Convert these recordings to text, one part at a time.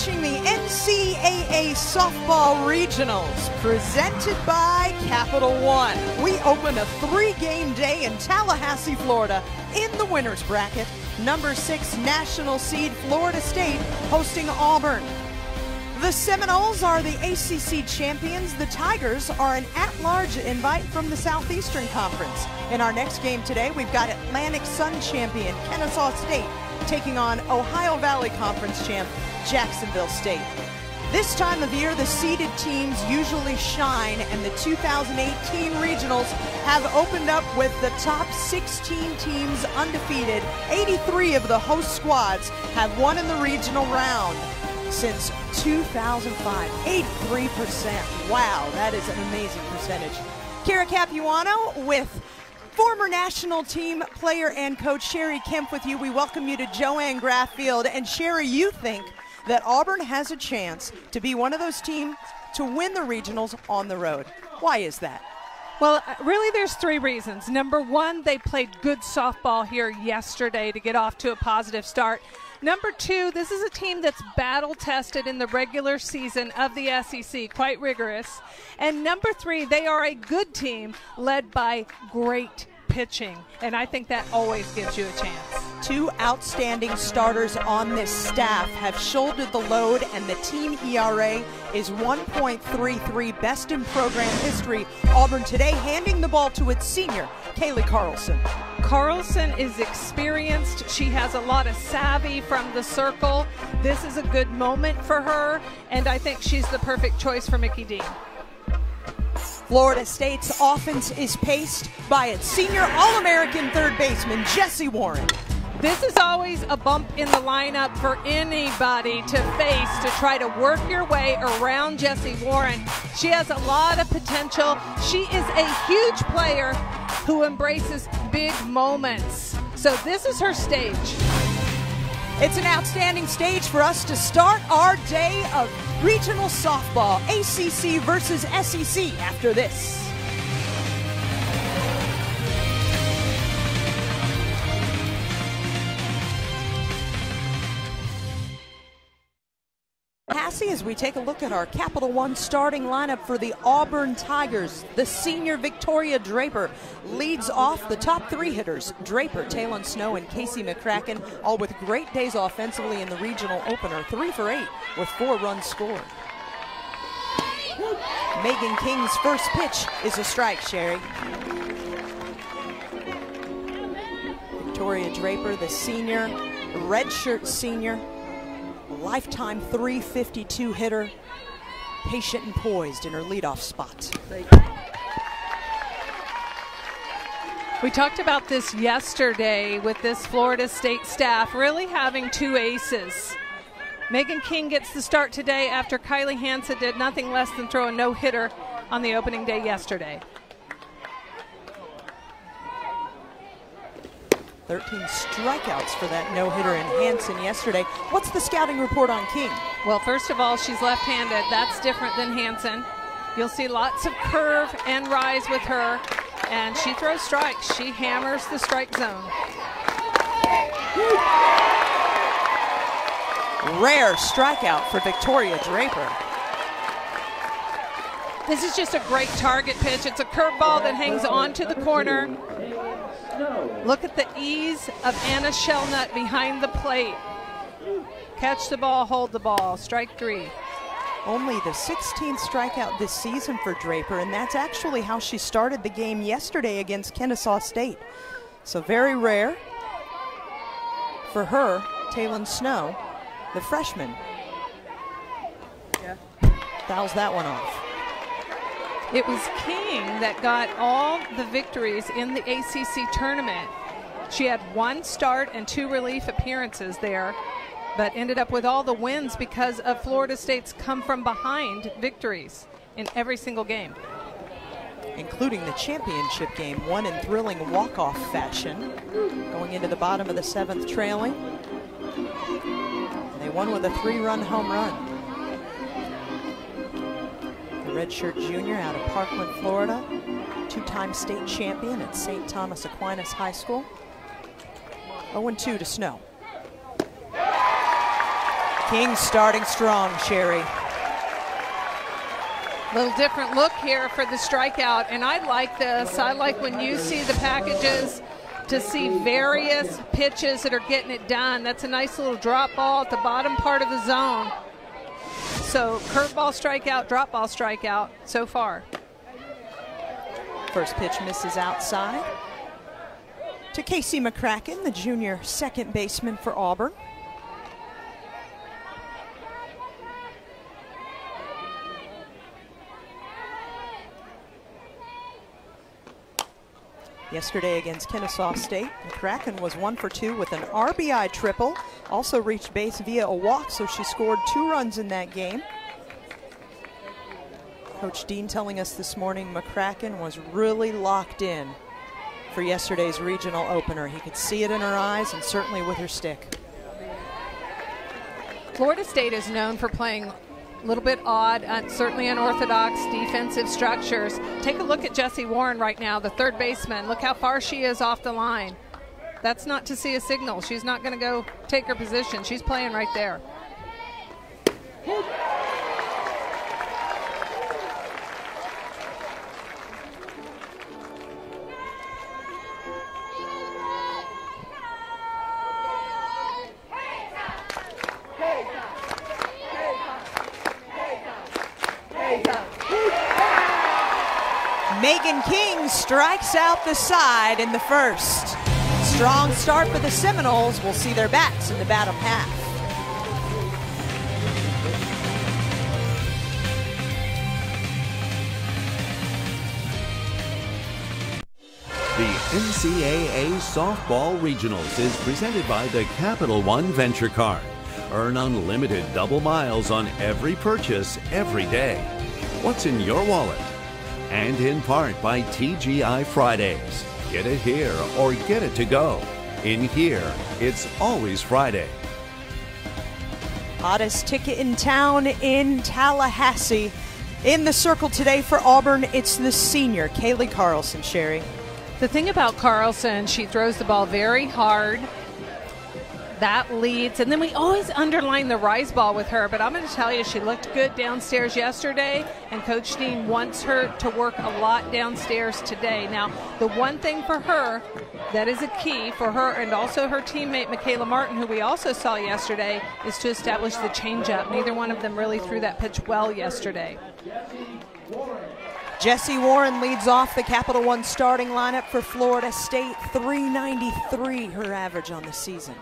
watching the NCAA Softball Regionals presented by Capital One. We open a 3-game day in Tallahassee, Florida in the winner's bracket. Number 6 national seed Florida State hosting Auburn. The Seminoles are the ACC champions. The Tigers are an at-large invite from the Southeastern Conference. In our next game today, we've got Atlantic Sun champion Kennesaw State taking on Ohio Valley Conference champ Jacksonville State. This time of year, the seeded teams usually shine, and the 2018 regionals have opened up with the top 16 teams undefeated. 83 of the host squads have won in the regional round since 2005, 83%. Wow, that is an amazing percentage. Kara Capuano with former national team player and coach Sherry Kemp with you. We welcome you to JoAnne Graf Field. And Sherry, you think that Auburn has a chance to be one of those teams to win the regionals on the road. Why is that? Well, really there's 3 reasons. Number 1, they played good softball here yesterday to get off to a positive start. Number 2, this is a team that's battle-tested in the regular season of the SEC, quite rigorous. And number 3, they are a good team led by great pitching, and I think that always gives you a chance. 2 outstanding starters on this staff have shouldered the load, and the team ERA is 1.33, best in program history. Auburn today handing the ball to its senior, Kaylee Carlson. Carlson is experienced. She has a lot of savvy from the circle. This is a good moment for her, and I think she's the perfect choice for Mickey Dean. Florida State's offense is paced by its senior All-American third baseman, Jessie Warren. This is always a bump in the lineup for anybody to face to try to work your way around Jessie Warren. She has a lot of potential. She is a huge player who embraces big moments. So this is her stage. It's an outstanding stage for us to start our day of regional softball, ACC versus SEC after this. As we take a look at our Capital One starting lineup for the Auburn Tigers, the senior Victoria Draper leads off. The top 3 hitters, Draper, Talon Snow, and Casey McCracken, all with great days offensively in the regional opener, 3 for 8 with 4 runs scored. Megan King's first pitch is a strike, Sherry. Victoria Draper, the senior, redshirt senior, lifetime .352 hitter, patient and poised in her leadoff spot. We talked about this yesterday with this Florida State staff really having 2 aces. Megan King gets the start today after Kylie Hansen did nothing less than throw a no-hitter on the opening day yesterday. 13 strikeouts for that no-hitter in Hansen yesterday. What's the scouting report on King? Well, first of all, she's left-handed. That's different than Hansen. You'll see lots of curve and rise with her, and she throws strikes. She hammers the strike zone. Rare strikeout for Victoria Draper. This is just a great target pitch. It's a curveball that hangs onto the corner. Look at the ease of Anna Shellnut behind the plate. Catch the ball, hold the ball. Strike 3. Only the 16th strikeout this season for Draper, and that's actually how she started the game yesterday against Kennesaw State. So very rare for her. Talon Snow, the freshman, fouls that one off. It was King that got all the victories in the ACC tournament. She had 1 start and 2 relief appearances there, but ended up with all the wins because of Florida State's come-from-behind victories in every single game. Including the championship game, won in thrilling walk-off fashion, going into the bottom of the 7th trailing. They won with a 3-run home run. Redshirt junior out of Parkland, Florida, 2-time state champion at St. Thomas Aquinas High School. 0-2 to Snow. King starting strong, Sherry. Little different look here for the strikeout, and I like this. I like when you see the packages to see various pitches that are getting it done. That's a nice little drop ball at the bottom part of the zone. So curveball strikeout, drop ball strikeout so far. First pitch misses outside to Casey McCracken, the junior second baseman for Auburn. Yesterday against Kennesaw State, McCracken was 1 for 2 with an RBI triple. Also reached base via a walk, so she scored 2 runs in that game. Coach Dean telling us this morning McCracken was really locked in for yesterday's regional opener. He could see it in her eyes and certainly with her stick. Florida State is known for playing a little bit odd, certainly unorthodox defensive structures. Take a look at Jessie Warren right now, the third baseman. Look how far she is off the line. That's not to see a signal. She's not going to go take her position. She's playing right there. Megan King strikes out the side in the first. Strong start for the Seminoles. We'll see their bats in the bottom half. The NCAA Softball Regionals is presented by the Capital One Venture Card. Earn unlimited double miles on every purchase every day. What's in your wallet? And in part by TGI Fridays. Get it here or get it to go. In here, it's always Friday. Hottest ticket in town in Tallahassee. In the circle today for Auburn, it's the senior, Kaylee Carlson, Sherry. The thing about Carlson, she throws the ball very hard. That leads, and then we always underline the rise ball with her, but I'm going to tell you, she looked good downstairs yesterday, and Coach Dean wants her to work a lot downstairs today. Now, the one thing for her that is a key for her and also her teammate, Michaela Martin, who we also saw yesterday, is to establish the changeup. Neither one of them really threw that pitch well yesterday. Jessie Warren leads off the Capital One starting lineup for Florida State, .393 her average on the season.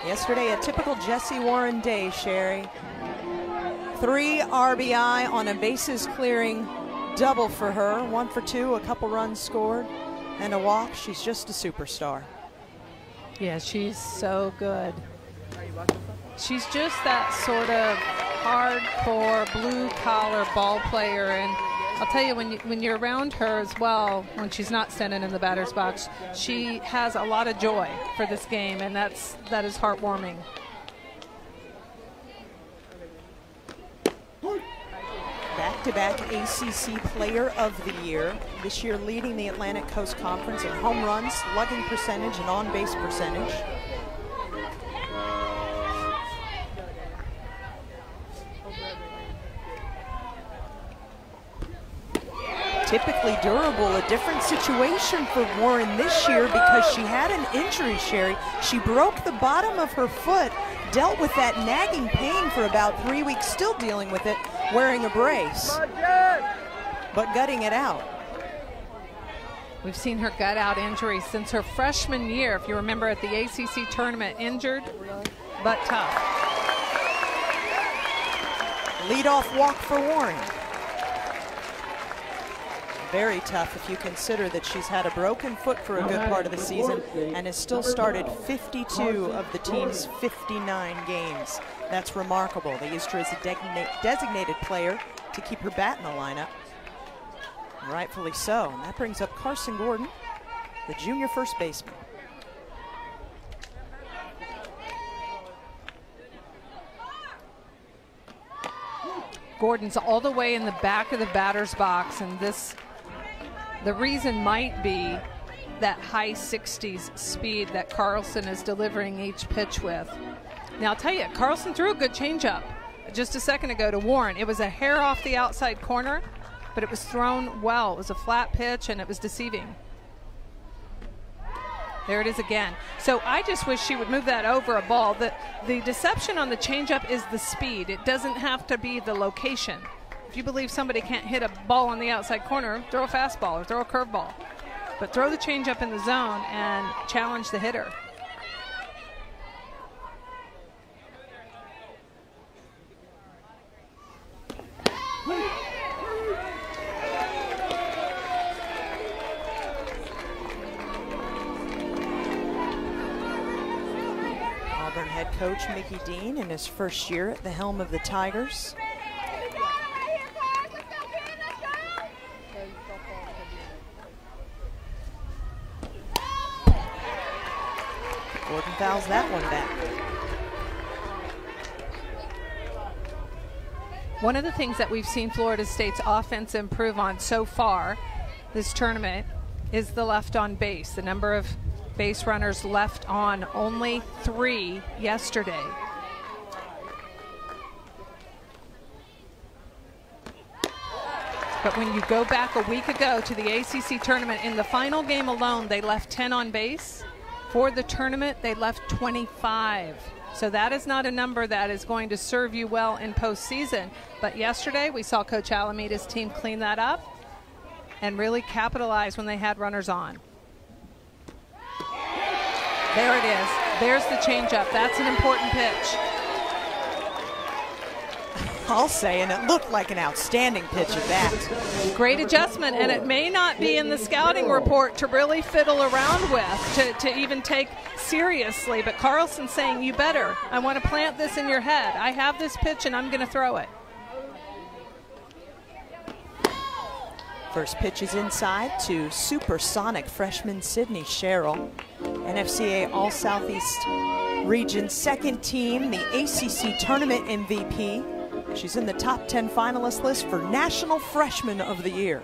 Yesterday, a typical Jessie Warren day, Sherry. 3 RBI on a bases clearing double for her. 1 for 2, a couple runs scored, and a walk. She's just a superstar. Yeah, she's so good. She's just that sort of hardcore, blue-collar ball player, and I'll tell you, when you're around her as well, when she's not standing in the batter's box, she has a lot of joy for this game, and that is heartwarming. Back-to-back ACC Player of the Year. This year leading the Atlantic Coast Conference in home runs, slugging percentage, and on-base percentage. Typically durable, a different situation for Warren this year because she had an injury, Sherry. She broke the bottom of her foot, dealt with that nagging pain for about 3 weeks, still dealing with it, wearing a brace, but gutting it out. We've seen her gut out injuries since her freshman year, if you remember, at the ACC tournament, injured but tough. Leadoff walk for Warren. Very tough if you consider that she's had a broken foot for a good part of the season and has still started 52 of the team's 59 games. That's remarkable. They used her as a designated player to keep her bat in the lineup. Rightfully so. And that brings up Carsyn Gordon, the junior first baseman. Gordon's all the way in the back of the batter's box, and the reason might be that high 60s speed that Carsyn is delivering each pitch with. Now, I'll tell you, Carsyn threw a good changeup just a second ago to Warren. It was a hair off the outside corner, but it was thrown well. It was a flat pitch, and it was deceiving. There it is again. So I just wish she would move that over a ball. The deception on the changeup is the speed. It doesn't have to be the location. If you believe somebody can't hit a ball on the outside corner, throw a fastball or throw a curveball. But throw the changeup in the zone and challenge the hitter. Auburn head coach Mickey Dean in his first year at the helm of the Tigers. Gordon fouls that one back. One of the things that we've seen Florida State's offense improve on so far this tournament is the left on base. The number of base runners left on, only 3 yesterday. But when you go back a week ago to the ACC tournament, in the final game alone, they left 10 on base. For the tournament, they left 25. So that is not a number that is going to serve you well in postseason. But yesterday, we saw Coach Alameda's team clean that up and really capitalize when they had runners on. There it is. There's the changeup. That's an important pitch. I'll say, and it looked like an outstanding pitch at that. Great adjustment, and it may not be in the scouting report to really fiddle around with, to even take seriously, but Carsyn's saying, you better. I want to plant this in your head. I have this pitch, and I'm going to throw it. First pitch is inside to supersonic freshman Sydney Sherrill, NFCA All-Southeast Region second team, the ACC Tournament MVP. She's in the top 10 finalist list for National Freshman of the Year.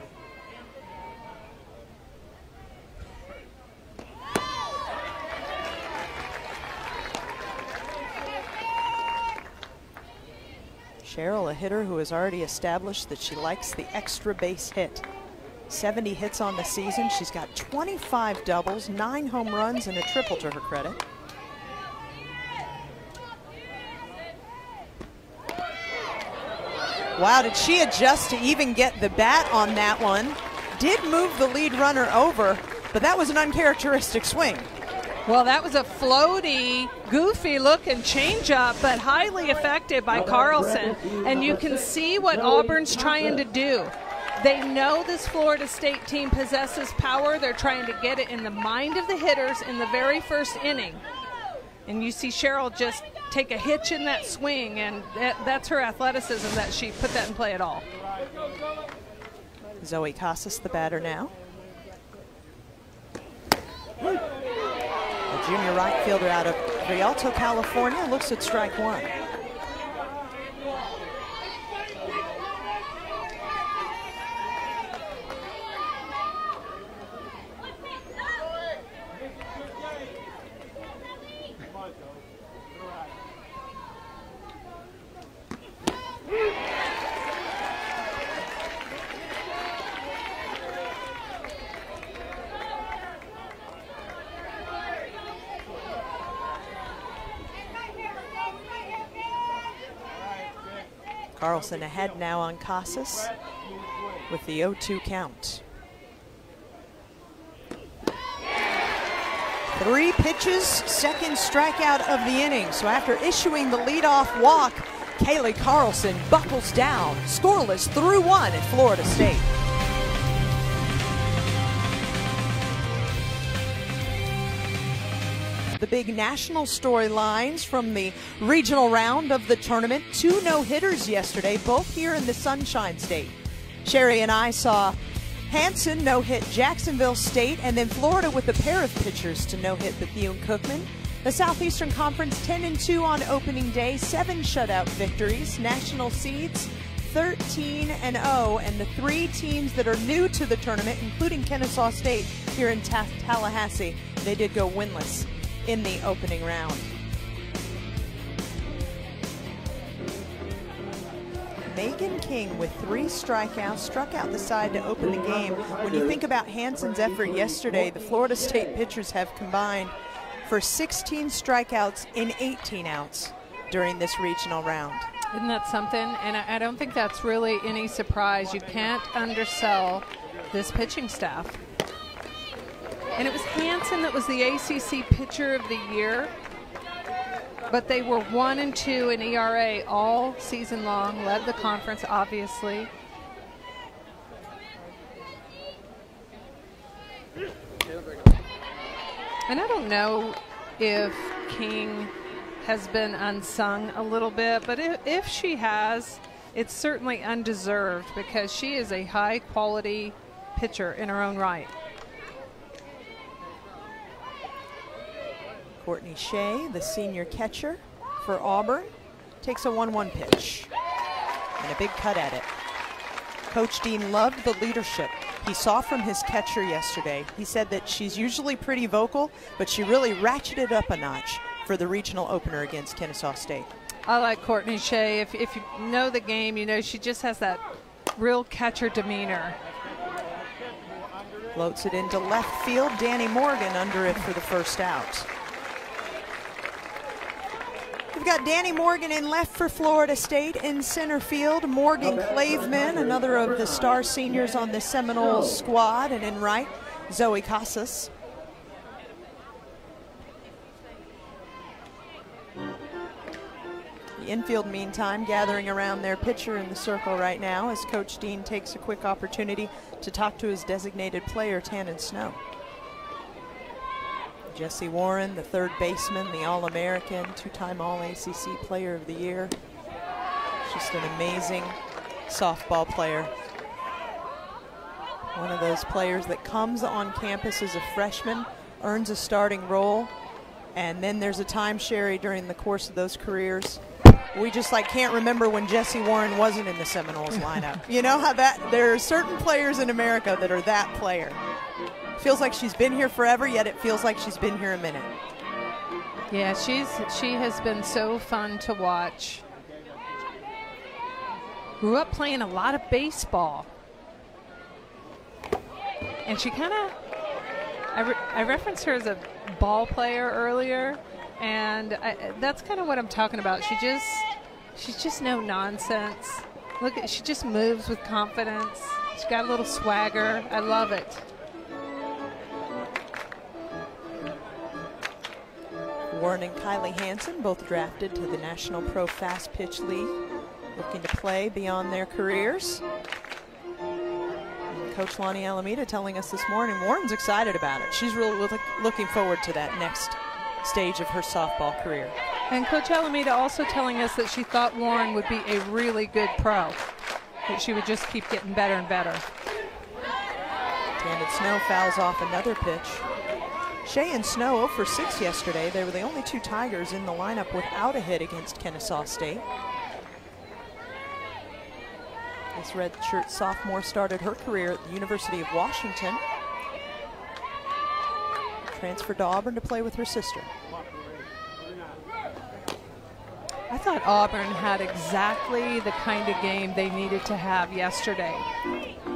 Sherrill, a hitter who has already established that she likes the extra base hit. 70 hits on the season. She's got 25 doubles, 9 home runs, and a triple to her credit. Wow, did she adjust to even get the bat on that one? Did move the lead runner over, but that was an uncharacteristic swing. Well, that was a floaty, goofy-looking changeup, but highly effective by Carsyn. And you can see what Auburn's trying to do. They know this Florida State team possesses power. They're trying to get it in the mind of the hitters in the very first inning. And you see Sherrill just take a hitch in that swing, and that's her athleticism that she put that in play at all. Zoe Casas, the batter now. A junior right fielder out of Rialto, California, looks at strike one. Carsyn ahead now on Casas with the 0-2 count. 3 pitches, second strikeout of the inning. So after issuing the leadoff walk, Kaylee Carsyn buckles down, scoreless through 1 at Florida State. The big national storylines from the regional round of the tournament. 2 no-hitters yesterday, both here in the Sunshine State. Sherry and I saw Hanson no-hit Jacksonville State, and then Florida with a pair of pitchers to no-hit Bethune-Cookman. The Southeastern Conference 10-2 on opening day, 7 shutout victories. National seeds 13-0, and the 3 teams that are new to the tournament, including Kennesaw State here in Tallahassee, they did go winless in the opening round. Megan King with 3 strikeouts, struck out the side to open the game. When you think about Hansen's effort yesterday, the Florida State pitchers have combined for 16 strikeouts in 18 outs during this regional round. Isn't that something? And I don't think that's really any surprise. You can't undersell this pitching staff. And it was Hansen that was the ACC Pitcher of the Year. But they were 1-2 in ERA all season long, led the conference, obviously. And I don't know if King has been unsung a little bit, but if she has, it's certainly undeserved because she is a high-quality pitcher in her own right. Courtney Shea, the senior catcher for Auburn, takes a 1-1 pitch and a big cut at it. Coach Dean loved the leadership he saw from his catcher yesterday. He said that she's usually pretty vocal, but she really ratcheted up a notch for the regional opener against Kennesaw State. I like Courtney Shea. If you know the game, you know she just has that real catcher demeanor. Floats it into left field. Danny Morgan under it for the first out. We've got Danny Morgan in left for Florida State. In center field, Morgan Claveman, another of the star seniors on the Seminoles squad. And in right, Zoe Casas. The infield, meantime, gathering around their pitcher in the circle right now as Coach Dean takes a quick opportunity to talk to his designated player, Tannen Snow. Jesse Warren, the third baseman, the All-American, 2-time All-ACC Player of the Year. Just an amazing softball player. One of those players that comes on campus as a freshman, earns a starting role, and then there's a timeshare during the course of those careers. We just can't remember when Jesse Warren wasn't in the Seminoles lineup. You know how there are certain players in America that are that player. Feels like she's been here forever, yet it feels like she's been here a minute. Yeah, she has been so fun to watch. Grew up playing a lot of baseball. And she kind of, I referenced her as a ball player earlier, and that's kind of what I'm talking about. She's just no nonsense. Look, she just moves with confidence. She's got a little swagger. I love it. Warren and Kylie Hansen, both drafted to the National Pro Fast Pitch League, looking to play beyond their careers. And Coach Lonni Alameda telling us this morning, Warren's excited about it. She's really looking forward to that next stage of her softball career. And Coach Alameda also telling us that she thought Warren would be a really good pro, that she would just keep getting better and better. Tannen Snow fouls off another pitch. Shea and Snow 0 for 6 yesterday. They were the only 2 Tigers in the lineup without a hit against Kennesaw State. This redshirt sophomore started her career at the University of Washington. Transferred to Auburn to play with her sister. I thought Auburn had exactly the kind of game they needed to have yesterday.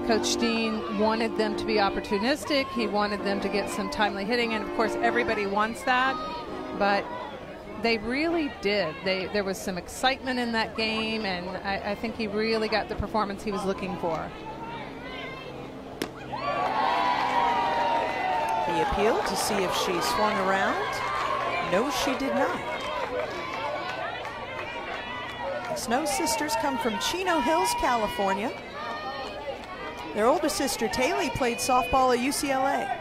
Coach Dean wanted them to be opportunistic. He wanted them to get some timely hitting, and of course everybody wants that, but they really did. There was some excitement in that game, and I think he really got the performance he was looking for. He appealed to see if she swung around. No, she did not. The Snow sisters come from Chino Hills, California. Their older sister, Taylor, played softball at UCLA.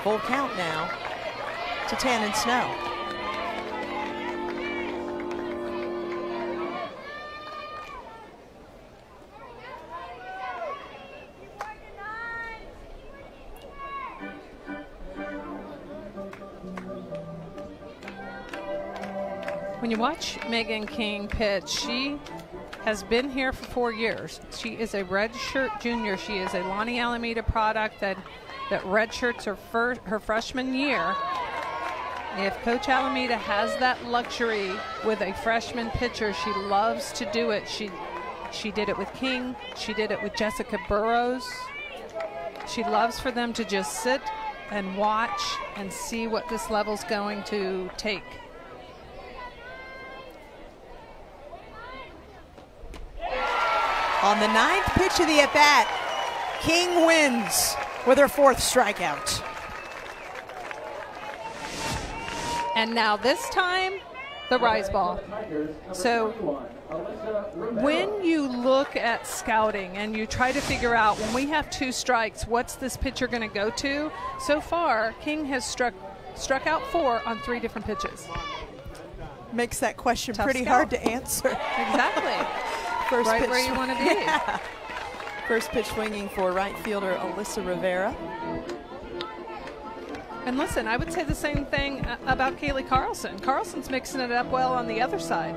Full count now to Tannen Snow. When you watch Megan King pitch, she has been here for 4 years. She is a redshirt junior. She is a Lonni Alameda product that redshirts her freshman year. If Coach Alameda has that luxury with a freshman pitcher, she loves to do it. She did it with King. She did it with Jessica Burrows. She loves for them to just sit and watch and see what this level's going to take. On the 9th pitch of the at-bat, King wins with her 4th strikeout. And now this time, the rise ball. So when you look at scouting and you try to figure out, when we have 2 strikes, what's this pitcher going to go to? So far, King has struck out 4 on 3 different pitches. Makes that question Tough pretty scout. hard to answer. Exactly. First right pitch where you want to be. Yeah. First pitch swinging for right fielder Alyssa Rivera. And listen, I would say the same thing about Kaylee Carlson. Carlson's mixing it up well on the other side.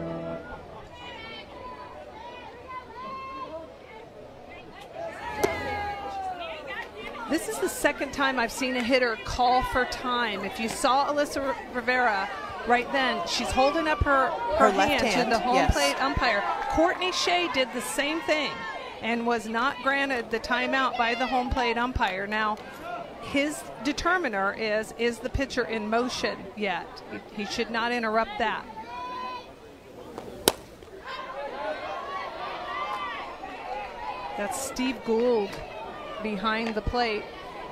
This is the second time I've seen a hitter call for time. If you saw Alyssa Rivera right then, she's holding up her left hand to the home yes. plate umpire. Courtney Shea did the same thing and was not granted the timeout by the home plate umpire. Now, his determiner is the pitcher in motion yet? He should not interrupt that. That's Steve Gould behind the plate.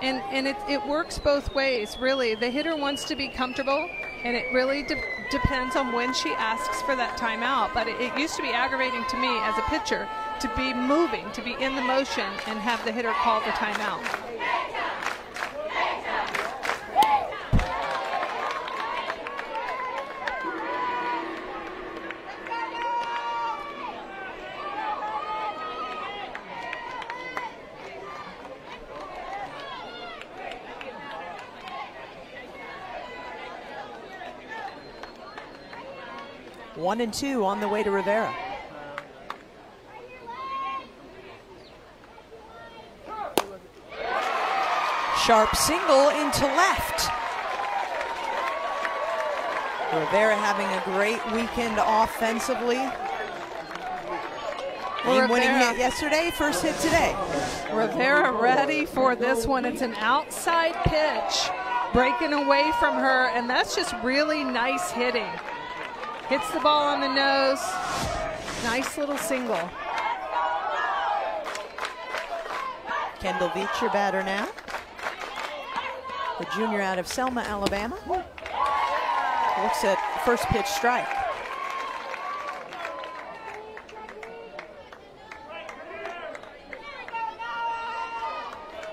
And it works both ways, really. The hitter wants to be comfortable, and it really depends on when she asks for that timeout. But it used to be aggravating to me as a pitcher to be moving, to be in the motion, and have the hitter call the timeout. One and 2 on the way to Rivera. Sharp single into left. Rivera having a great weekend offensively. Game-winning hit yesterday, first hit today. Rivera ready for this one. It's an outside pitch, breaking away from her, and that's just really nice hitting. Hits the ball on the nose. Nice little single. Kendall Veach, your batter now. The junior out of Selma, Alabama. Looks at first pitch strike.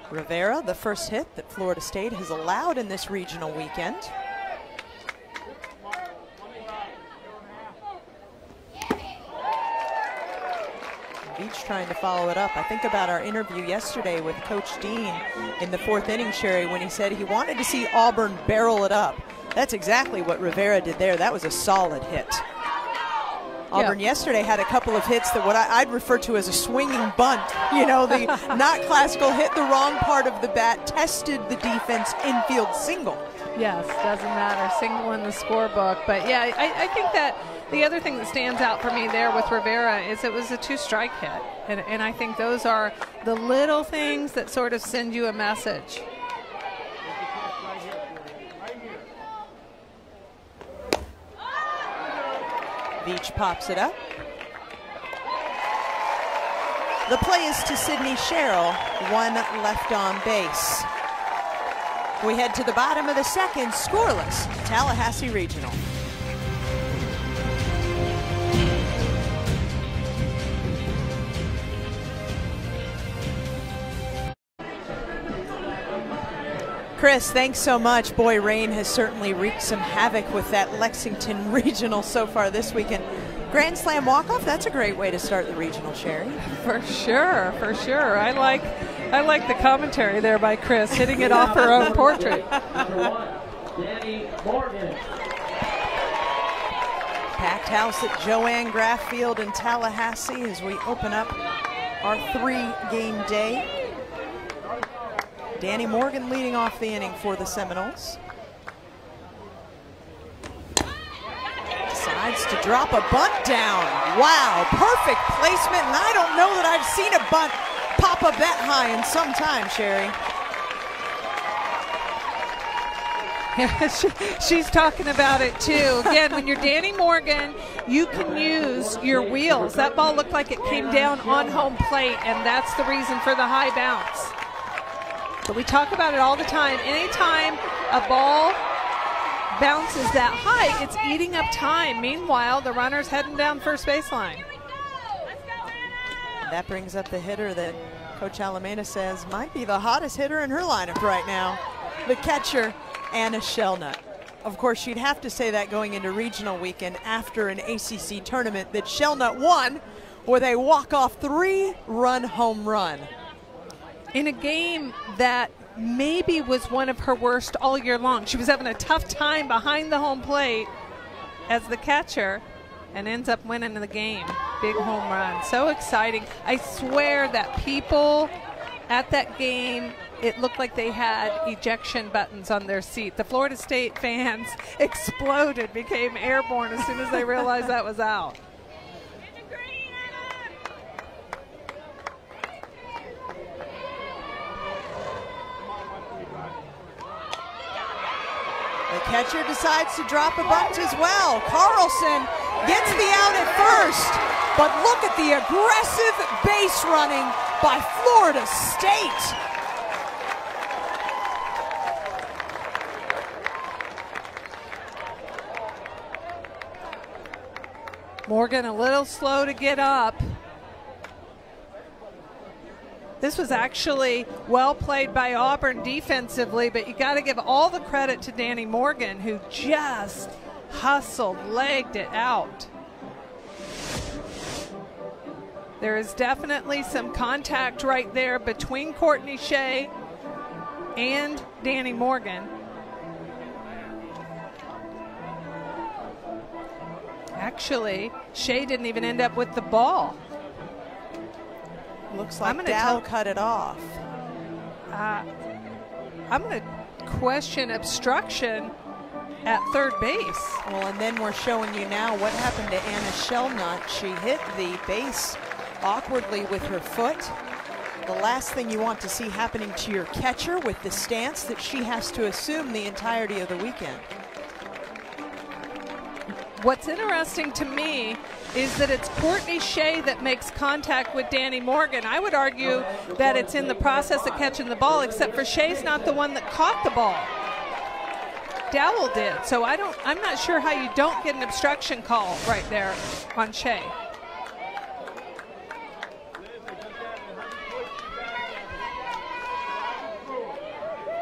Rivera, the first hit that Florida State has allowed in this regional weekend. Veach trying to follow it up. I think about our interview yesterday with Coach Dean in the 4th inning, Sherry, when he said he wanted to see Auburn barrel it up. That's exactly what Rivera did there. That was a solid hit. Auburn yesterday had a couple of hits that what I'd refer to as a swinging bunt. You know, the not classical, hit the wrong part of the bat, tested the defense, infield single. Yes, doesn't matter. Single in the scorebook. But yeah, I think that the other thing that stands out for me there with Rivera is it was a 2-strike hit. And I think those are the little things that sort of send you a message. Veach pops it up. The play is to Sydney Sherrill, 1 left on base. We head to the bottom of the 2nd, scoreless, Tallahassee Regional. Chris, thanks so much. Boy, rain has certainly wreaked some havoc with that Lexington Regional so far this weekend. Grand Slam walk-off, that's a great way to start the regional, Sherry. For sure, for sure. I like the commentary there by Chris, hitting it off her own portrait. Packed house at JoAnne Graf Field in Tallahassee as we open up our 3-game day. Danny Morgan leading off the inning for the Seminoles. Decides to drop a bunt down. Wow, perfect placement, and I don't know that I've seen a bunt pop up that high in some time, Sherry. She's talking about it too. Again, when you're Danny Morgan, you can use your wheels. That ball looked like it came down on home plate, and that's the reason for the high bounce. But we talk about it all the time. Anytime a ball bounces that high, it's eating up time. Meanwhile, the runner's heading down first baseline. And that brings up the hitter that Coach Alameda says might be the hottest hitter in her lineup right now, the catcher, Anna Shellnut. Of course, she'd have to say that going into regional weekend after an ACC tournament that Shellnut won with a walk-off 3-run home run. In a game that maybe was one of her worst all year long. She was having a tough time behind the home plate as the catcher and ends up winning the game. Big home run. So exciting. I swear that people at that game, it looked like they had ejection buttons on their seat. The Florida State fans exploded, became airborne as soon as they realized that was out. The catcher decides to drop a bunt as well. Carsyn gets the out at first, but look at the aggressive base running by Florida State. Morgan a little slow to get up. This was actually well played by Auburn defensively, but you got to give all the credit to Danny Morgan, who just hustled, legged it out. There is definitely some contact right there between Courtney Shea and Danny Morgan. Actually, Shea didn't even end up with the ball. Looks like Dow cut it off. I'm going to question obstruction at third base. Well, and then we're showing you now what happened to Anna Shellnut. She hit the base awkwardly with her foot. The last thing you want to see happening to your catcher with the stance that she has to assume the entirety of the weekend. What's interesting to me is that it's Courtney Shea that makes contact with Danny Morgan. I would argue that it's in the process of catching the ball, except for Shea's not the one that caught the ball. Dowell did. So I'm not sure how you don't get an obstruction call right there on Shea.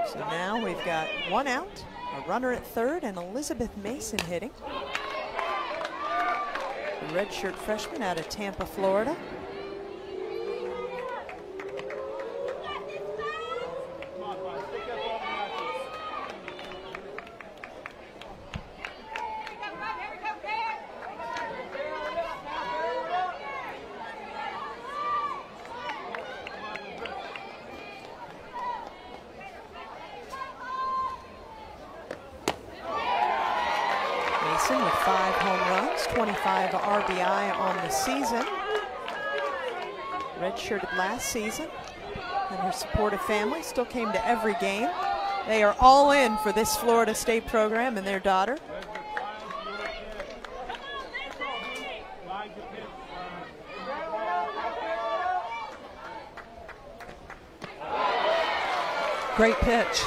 So now we've got one out, a runner at third, and Elizabeth Mason hitting. The redshirt freshman out of Tampa, Florida. Mason with 5 home runs, 25 RBI on the season. Redshirted last season, and her supportive family still came to every game. They are all in for this Florida State program and their daughter. Great pitch.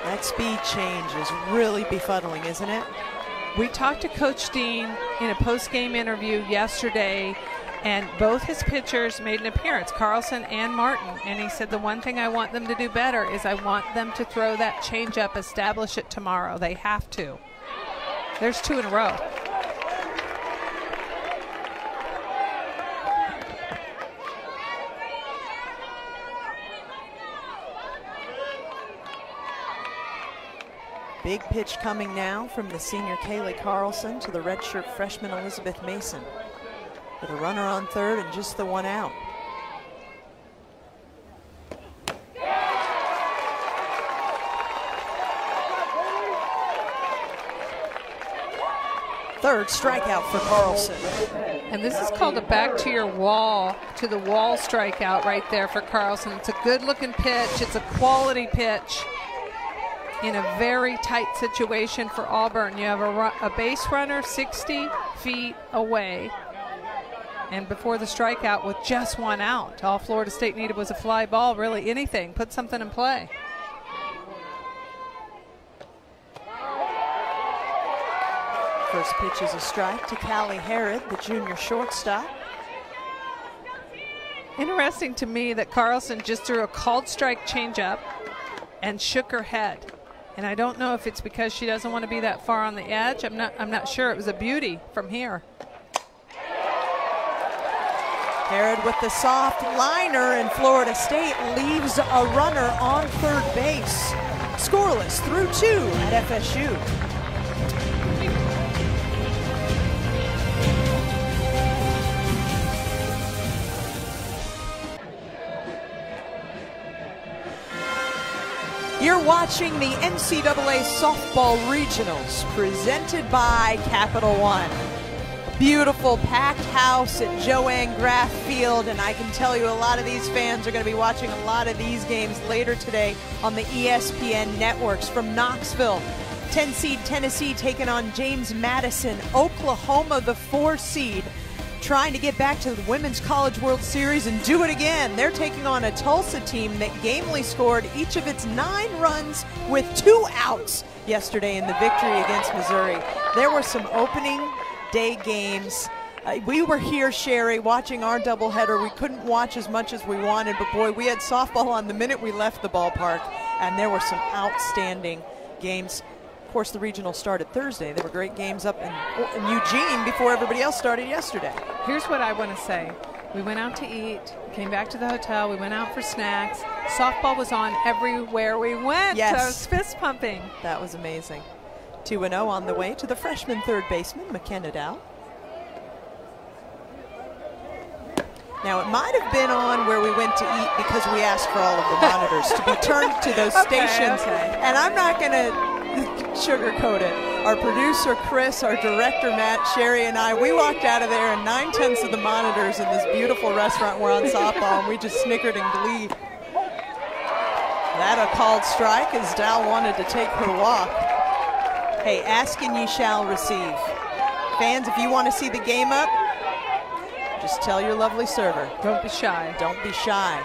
That speed change is really befuddling, isn't it? We talked to Coach Dean in a post-game interview yesterday, and both his pitchers made an appearance, Carsyn and Martin, and he said the one thing I want them to do better is I want them to throw that changeup, establish it tomorrow. They have to. There's 2 in a row. Big pitch coming now from the senior Kaylee Carlson to the redshirt freshman Elizabeth Mason. With a runner on third and just the one out. Third strikeout for Carlson. And this is called a back to your wall, to the wall strikeout right there for Carlson. It's a good looking pitch. It's a quality pitch in a very tight situation for Auburn. You have a base runner 60 feet away. And before the strikeout with just one out, all Florida State needed was a fly ball, really anything. Put something in play. First pitch is a strike to Callie Harrod, the junior shortstop. Interesting to me that Carlson just threw a called strike changeup and shook her head. And I don't know if it's because she doesn't want to be that far on the edge. I'm not sure. It was a beauty from here. Harrod with the soft liner, and Florida State leaves a runner on third base. Scoreless through 2 at FSU. You're watching the NCAA Softball Regionals presented by Capital One. Beautiful packed house at JoAnne Graf Field, and I can tell you a lot of these fans are going to be watching a lot of these games later today on the ESPN networks. From Knoxville, 10 seed Tennessee taking on James Madison. Oklahoma, the 4 seed, trying to get back to the Women's College World Series and do it again. They're taking on a Tulsa team that gamely scored each of its 9 runs with 2 outs yesterday in the victory against Missouri. There were some opening day games. We were here, Sherry, watching our doubleheader. We couldn't watch as much as we wanted, but boy, we had softball on the minute we left the ballpark, and there were some outstanding games. Of course, the regional started Thursday. There were great games up in Eugene before everybody else started yesterday. Here's what I want to say. We went out to eat, came back to the hotel, we went out for snacks. Softball was on everywhere we went. Yes. So I was fist pumping. That was amazing. 2-0 on the way to the freshman third baseman, McKenna Dow. Now, it might have been on where we went to eat because we asked for all of the monitors to be turned to those stations. Okay. And I'm not going to sugarcoat it. Our producer, Chris, our director, Matt, Sherry, and I, we walked out of there and 9/10 of the monitors in this beautiful restaurant were on softball, and we just snickered in glee. That a called strike as Dow wanted to take her walk. Hey, ask and ye shall receive. Fans, if you want to see the game up, just tell your lovely server. Don't be shy. Don't be shy.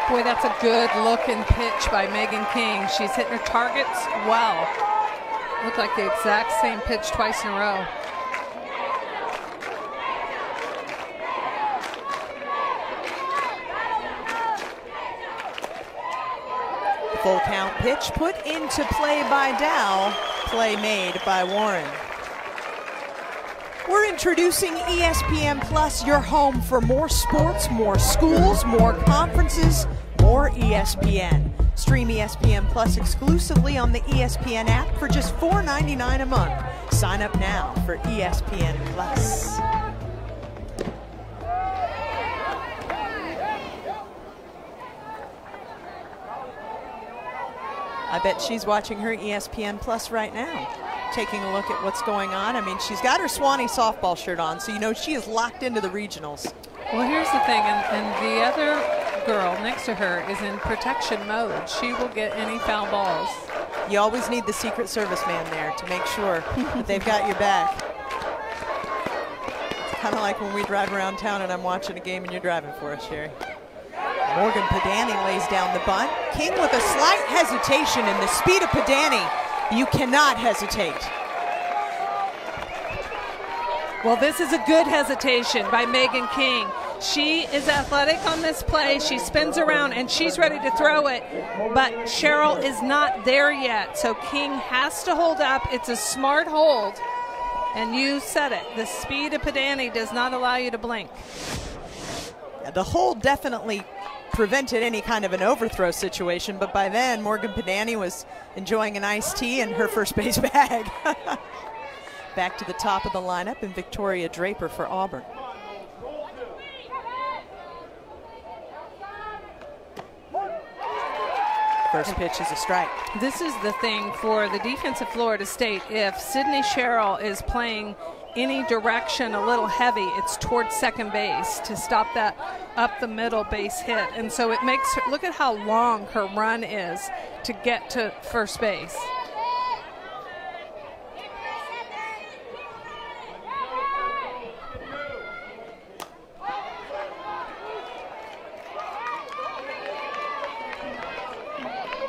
Boy, that's a good looking pitch by Megan King. She's hitting her targets well. Looked like the exact same pitch twice in a row. Full count pitch put into play by Dow. Play made by Warren. We're introducing ESPN Plus, your home for more sports, more schools, more conferences, more ESPN. Stream ESPN Plus exclusively on the ESPN app for just $4.99 a month. Sign up now for ESPN Plus. I bet she's watching her ESPN Plus right now, taking a look at what's going on. I mean, she's got her Swanee softball shirt on, so you know she is locked into the regionals. Well, here's the thing, and the other girl next to her is in protection mode. She will get any foul balls. You always need the Secret Service man there to make sure that they've got your back. It's kind of like when we drive around town and I'm watching a game and you're driving for us, Sherry. Morgan Podany lays down the bunt. King with a slight hesitation, and the speed of Podany, you cannot hesitate. Well, this is a good hesitation by Megan King. She is athletic on this play. She spins around, and she's ready to throw it. But Cheryl is not there yet, so King has to hold up. It's a smart hold. And you said it. The speed of Podany does not allow you to blink. The hold definitely prevented any kind of an overthrow situation, but by then Morgan Podany was enjoying an iced tea in her first base bag. Back to the top of the lineup, and Victoria Draper for Auburn. First pitch is a strike. This is the thing for the defense of Florida State. If Sydney Sherrill is playing any direction a little heavy, it's towards second base to stop that up the middle base hit. And so it makes her, look at how long her run is to get to first base.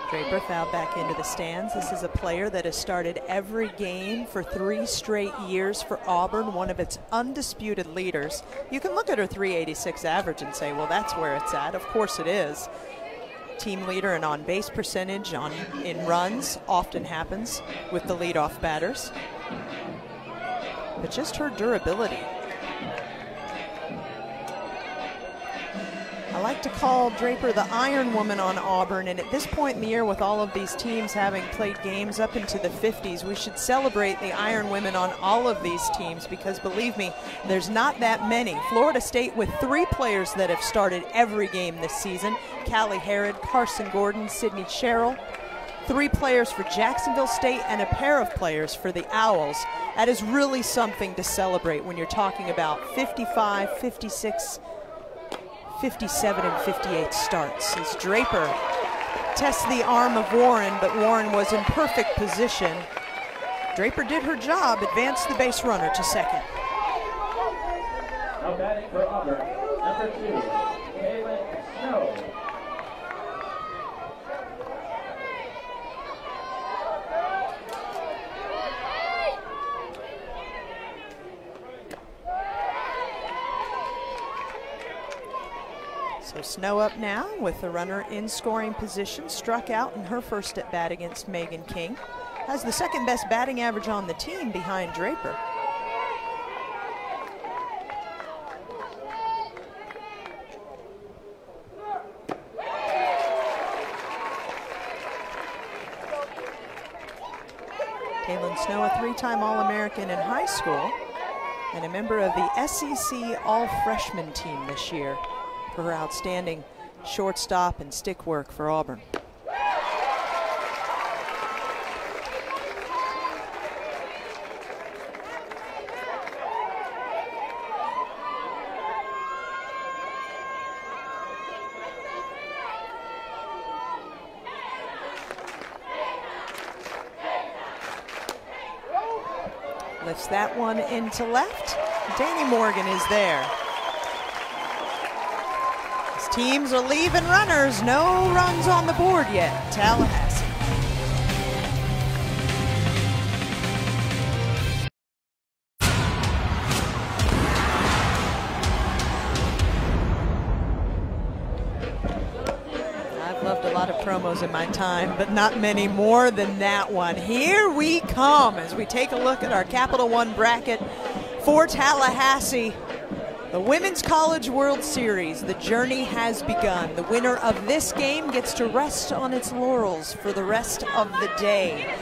Draper fouled back into the stands. This is a player that has started every game for 3 straight years for Auburn, one of its undisputed leaders. You can look at her .386 average and say, well, that's where it's at. Of course it is. Team leader in on-base percentage, in runs, often happens with the leadoff batters. But just her durability. I like to call Draper the Iron Woman on Auburn, and at this point in the year, with all of these teams having played games up into the 50s, we should celebrate the Iron Women on all of these teams, because believe me, there's not that many. Florida State with 3 players that have started every game this season: Callie Harrod, Carsyn Gordon, Sydney Sherrill. 3 players for Jacksonville State and a pair of players for the Owls. That is really something to celebrate when you're talking about 55, 56, 57 and 58 starts, as Draper tests the arm of Warren, but Warren was in perfect position. Draper did her job, advanced the base runner to second. Now batting for Auburn, number 2, Noles. So Snow up now with the runner in scoring position, struck out in her first at bat against Megan King. Has the second best batting average on the team behind Draper. Taylon Snow, a 3-time All-American in high school and a member of the SEC All-Freshman team this year, for her outstanding shortstop and stick work for Auburn. Lifts that one into left. Danny Morgan is there. Teams are leaving runners. No runs on the board yet. Tallahassee. I've loved a lot of promos in my time, but not many more than that one. Here we come as we take a look at our Capital One bracket for Tallahassee. The Women's College World Series, the journey has begun. The winner of this game gets to rest on its laurels for the rest of the day.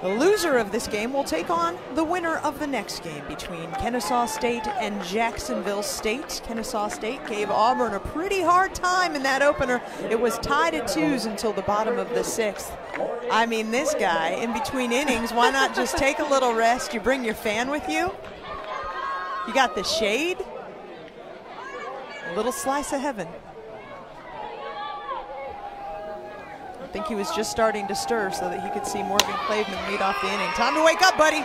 The loser of this game will take on the winner of the next game between Kennesaw State and Jacksonville State. Kennesaw State gave Auburn a pretty hard time in that opener. It was tied at 2s until the bottom of the 6th. I mean, this guy, in between innings, why not just take a little rest? You bring your fan with you? You got the shade? A little slice of heaven. I think he was just starting to stir so that he could see Morgan Clavman lead off the inning. Time to wake up, buddy.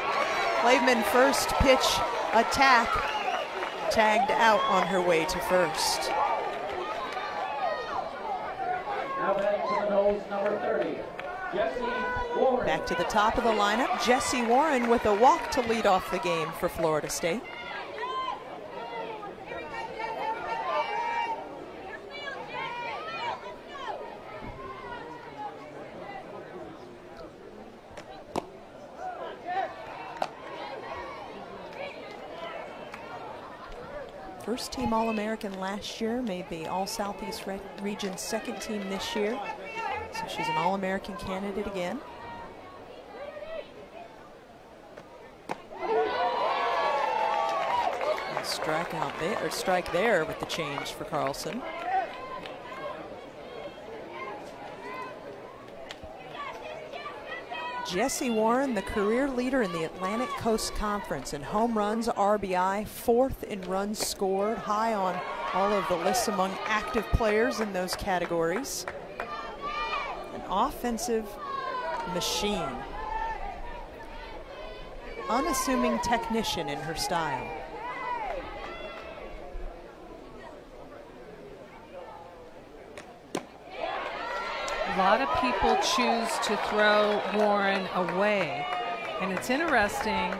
Clavman first pitch attack, tagged out on her way to first. Now batting for the Noles, number 30, Jessie Warren. Back to the top of the lineup, Jessie Warren with a walk to lead off the game for Florida State. first-team All-American last year, made the All-Southeast Region second team this year. So she's an All-American candidate again. Strike there with the change for Carsyn. Jessie Warren, the career leader in the Atlantic Coast Conference in home runs, RBI, 4th in runs scored, high on all of the lists among active players in those categories. An offensive machine. Unassuming technician in her style. A lot of people choose to throw Warren away, and it's interesting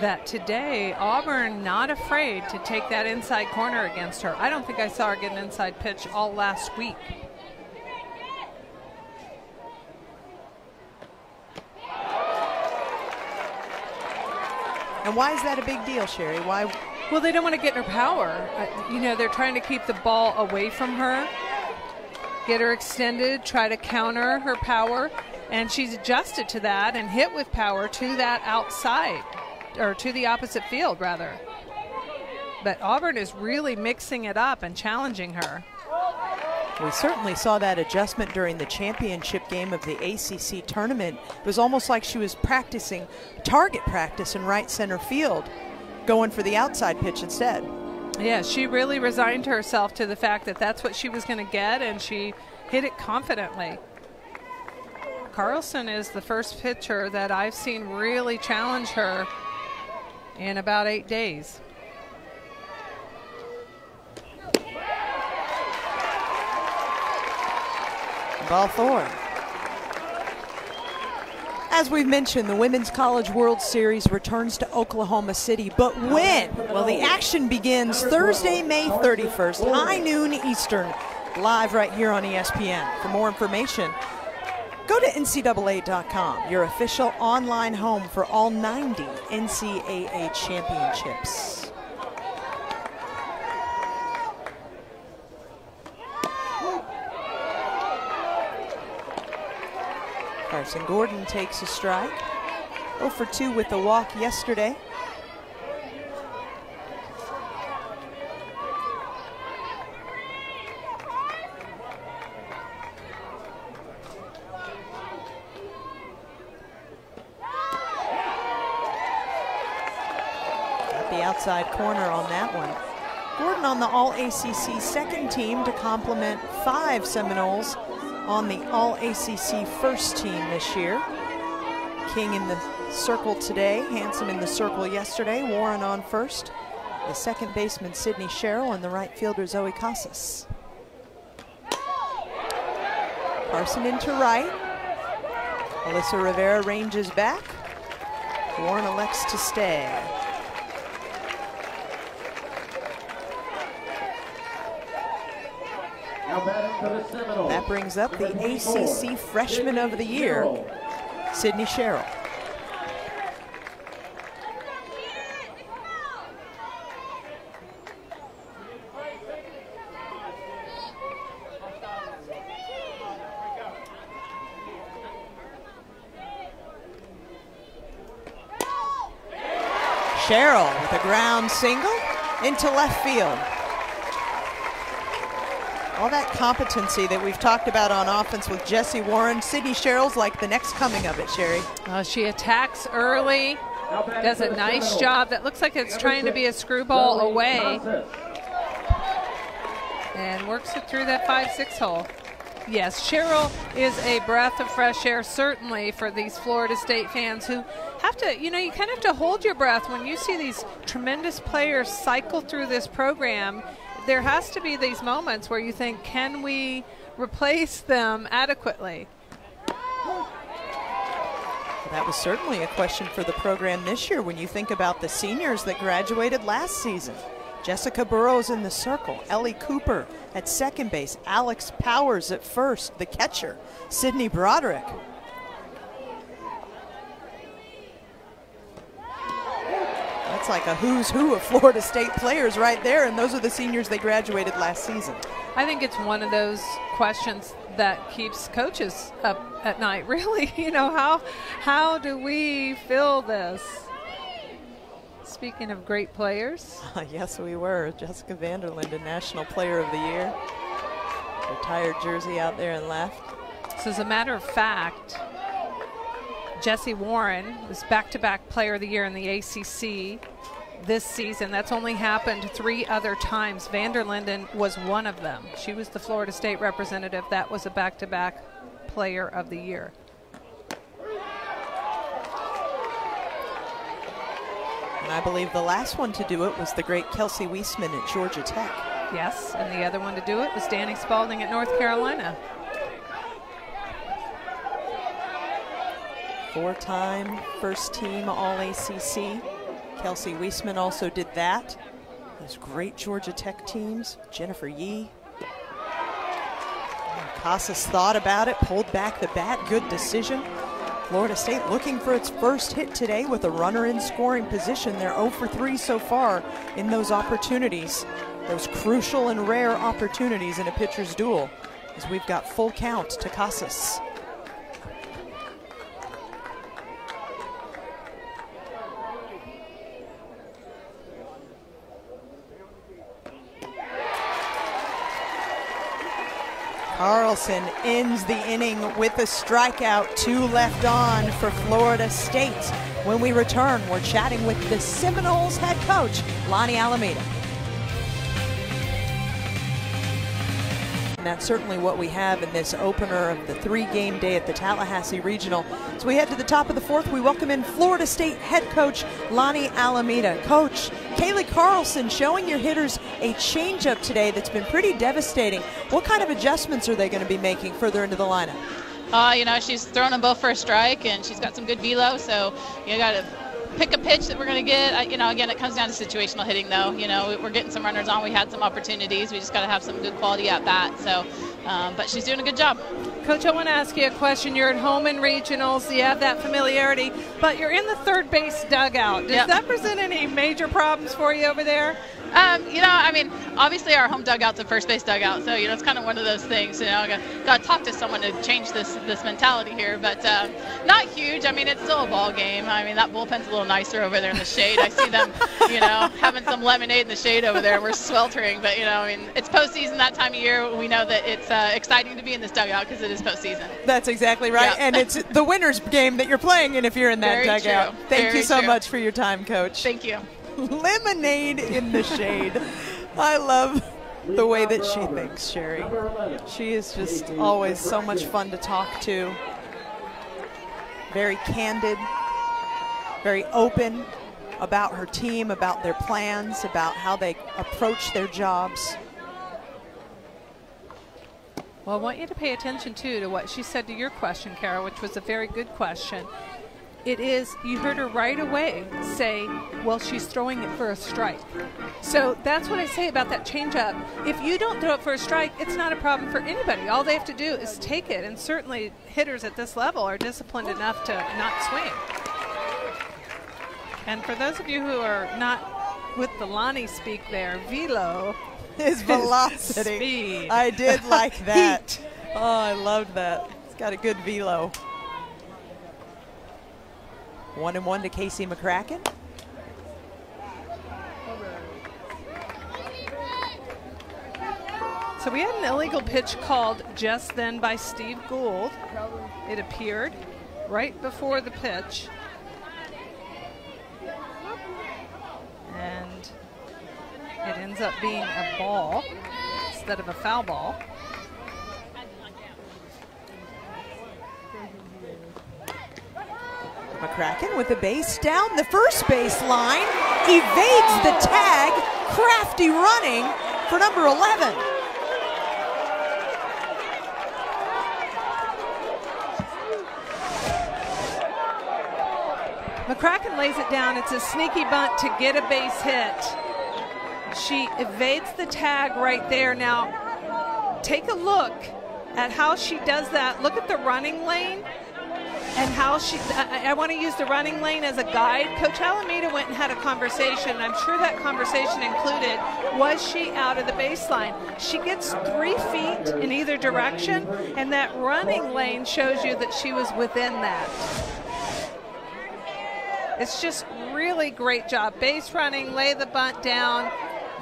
that today Auburn not afraid to take that inside corner against her. I don't think I saw her get an inside pitch all last week. And why is that a big deal, Sherry? Why? Well, they don't want to get in her power. You know, they're trying to keep the ball away from her, get her extended, try to counter her power, and she's adjusted to that and hit with power to that outside, or to the opposite field, rather. But Auburn is really mixing it up and challenging her. We certainly saw that adjustment during the championship game of the ACC tournament. It was almost like she was practicing target practice in right center field, going for the outside pitch instead. Yeah, she really resigned herself to the fact that that's what she was going to get, and she hit it confidently. Carsyn is the first pitcher that I've seen really challenge her in about 8 days. Ball four. As we've mentioned, the Women's College World Series returns to Oklahoma City, but when? Well, the action begins Thursday, May 31st, high noon Eastern, live right here on ESPN. For more information, go to NCAA.com, your official online home for all 90 NCAA championships. Carsyn Gordon takes a strike. 0 for 2 with the walk yesterday. Got the outside corner on that one. Gordon on the All-ACC second team to complement 5 Seminoles on the All-ACC first team this year. King in the circle today, Hanson in the circle yesterday, Warren on first, the second baseman Sydney Sherrill, and the right fielder Zoe Casas. Carsyn into right. Alyssa Rivera ranges back. Warren elects to stay. That brings up the ACC Freshman of the Year, Sydney Sherrill. Sherrill with a ground single into left field. All that competency that we've talked about on offense with Jessie Warren, Sydney Sherrill's like the next coming of it, Sherry. She attacks early, does a nice job. That looks like it's trying to be a screwball away, and works it through that 5-6 hole. Yes, Sherrill is a breath of fresh air, certainly, for these Florida State fans who have to, you know, you kind of have to hold your breath when you see these tremendous players cycle through this program. There has to be these moments where you think, can we replace them adequately? That was certainly a question for the program this year when you think about the seniors that graduated last season. Jessica Burrows in the circle, Ellie Cooper at second base, Alex Powers at first, the catcher, Sydney Broderick. That's like a who's who of Florida State players right there, and those are the seniors they graduated last season. I think it's one of those questions that keeps coaches up at night, really. You know, how do we fill this? Speaking of great players. Yes, we were. Jessica Vanderlinden, National Player of the Year. Retired jersey out there and left. So as a matter of fact, Jessie Warren was back-to-back Player of the Year in the ACC this season. That's only happened 3 other times. Vanderlinden was one of them. She was the Florida State representative. That was a back-to-back Player of the Year. And I believe the last one to do it was the great Kelsey Weisman at Georgia Tech. Yes, and the other one to do it was Danny Spalding at North Carolina. 4-time first team All-ACC. Kelsey Weisman also did that. Those great Georgia Tech teams. Jennifer Yee. Casas thought about it, pulled back the bat. Good decision. Florida State looking for its first hit today with a runner in scoring position. They're 0 for 3 so far in those opportunities. Those crucial and rare opportunities in a pitcher's duel, as we've got full count to Casas. Carlson ends the inning with a strikeout, 2 left on for Florida State. When we return, we're chatting with the Seminoles head coach, Lonni Alameda. And that's certainly what we have in this opener of the 3-game day at the Tallahassee Regional. As we head to the top of the 4th, we welcome in Florida State head coach Lonni Alameda. Coach, Kaylee Carlson showing your hitters a changeup today that's been pretty devastating. What kind of adjustments are they going to be making further into the lineup? You know, she's throwing them both for a strike, and she's got some good velo, so you got to pick a pitch that we're going to get. You know, again, it comes down to situational hitting, though. You know, we're getting some runners on. We had some opportunities. We just got to have some good quality at bat. So, but she's doing a good job. Coach, I want to ask you a question. You're at home in regionals. You have that familiarity, but you're in the third base dugout. Does that present any major problems for you over there? You know, I mean, obviously our home dugout's a first base dugout, so, you know, it's kind of one of those things, you know, got to talk to someone to change this mentality here, but not huge. I mean, it's still a ball game. I mean, that bullpen's a little nicer over there in the shade. I see them, you know, having some lemonade in the shade over there. We're sweltering, but, you know, I mean, it's postseason that time of year. We know that it's exciting to be in this dugout because it is postseason. That's exactly right, yeah. And it's the winner's game that you're playing in if you're in that Very dugout. True. Thank Very you so true. much for your time, Coach. Thank you. Lemonade in the shade. I love the way that she thinks, Sherry. She is just always so much fun to talk to. Very candid, very open about her team, about their plans, about how they approach their jobs. Well, I want you to pay attention, too, to what she said to your question, Kara, which was a very good question. It is, you heard her right away say, well, she's throwing it for a strike. So that's what I say about that changeup. If you don't throw it for a strike, it's not a problem for anybody. All they have to do is take it, and certainly hitters at this level are disciplined enough to not swing. And for those of you who are not with the Lonni speak there, velo is velocity. Speed. I did like that. Heat. Oh, I loved that. It's got a good velo. 1-1 to Casey McCracken. So we had an illegal pitch called just then by Steve Gould. It appeared right before the pitch. And it ends up being a ball instead of a foul ball. McCracken with the base down the first base line, evades the tag, crafty running for number 11. McCracken lays it down. It's a sneaky bunt to get a base hit. She evades the tag right there. Now, take a look at how she does that. Look at the running lane. and how she, I want to use the running lane as a guide. Coach Alameda went and had a conversation, and I'm sure that conversation included, was she out of the baseline? She gets 3 feet in either direction, and that running lane shows you that she was within that. It's just really great job. Base running, lay the bunt down.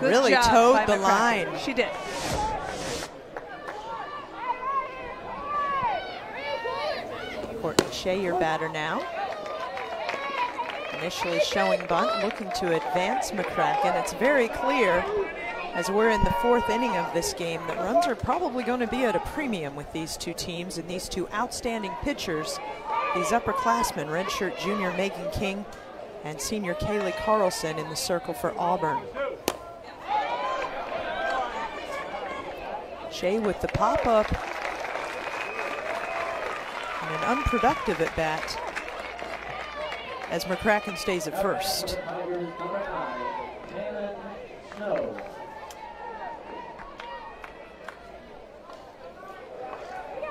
Good really job towed by the McCracken. line. She did. Courtney Shea, your batter now. Initially showing bunt, looking to advance McCracken. It's very clear as we're in the 4th inning of this game that runs are probably going to be at a premium with these two teams and these two outstanding pitchers. These upperclassmen, redshirt junior Megan King and senior Kaylee Carlson in the circle for Auburn. Shea with the pop-up. And an unproductive at bat as McCracken stays at first.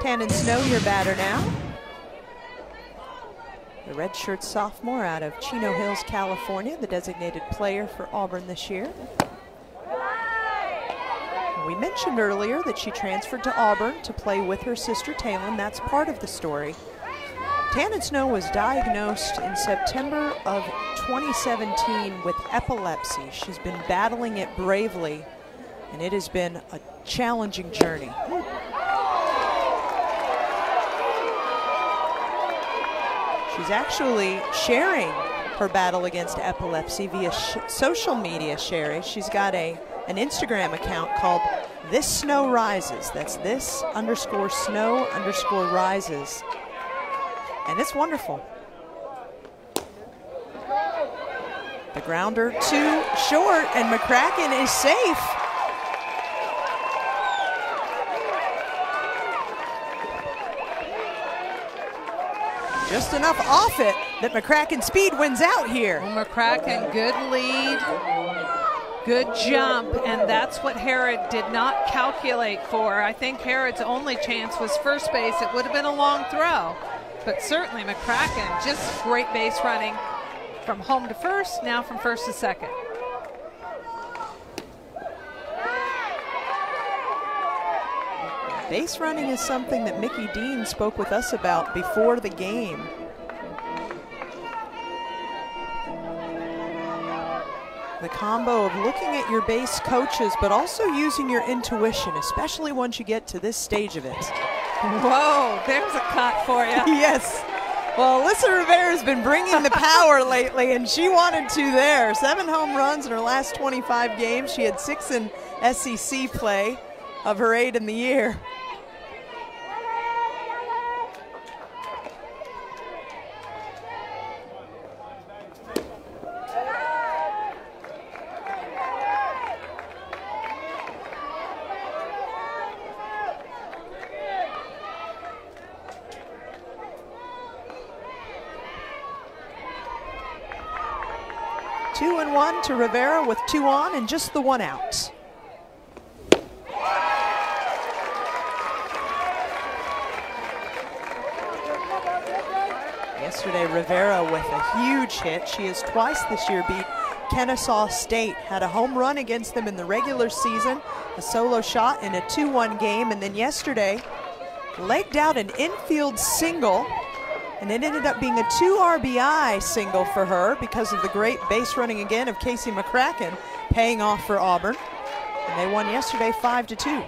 Tannen Snow, your batter now. The redshirt sophomore out of Chino Hills, California, the designated player for Auburn this year. We mentioned earlier that she transferred to Auburn to play with her sister Taylin. That's part of the story. Tannen Snow was diagnosed in September of 2017 with epilepsy. She's been battling it bravely, and it has been a challenging journey. She's actually sharing her battle against epilepsy via social media sharing. She's got an Instagram account called This Snow Rises. That's this_snow_rises. And it's wonderful. The grounder too short, and McCracken is safe. Just enough off it that McCracken speed wins out here. Well, McCracken, good lead, good jump, and that's what Herod did not calculate for. I think Herod's only chance was first base. It would have been a long throw, but certainly McCracken, just great base running from home to first, now from first to second. Base running is something that Mickey Dean spoke with us about before the game. The combo of looking at your base coaches, but also using your intuition, especially once you get to this stage of it. Whoa, there's a cut for you. Yes. Well, Alyssa Rivera's been bringing the power lately, and she wanted to there. 7 home runs in her last 25 games. She had 6 in SEC play of her 8 in the year. Two and one to Rivera with 2 on and just the 1 out. Yesterday, Rivera with a huge hit. She has twice this year beat Kennesaw State. Had a home run against them in the regular season, a solo shot in a 2-1 game, and then yesterday legged out an infield single, and it ended up being a 2 RBI single for her because of the great base running again of Casey McCracken, paying off for Auburn. And they won yesterday 5-2.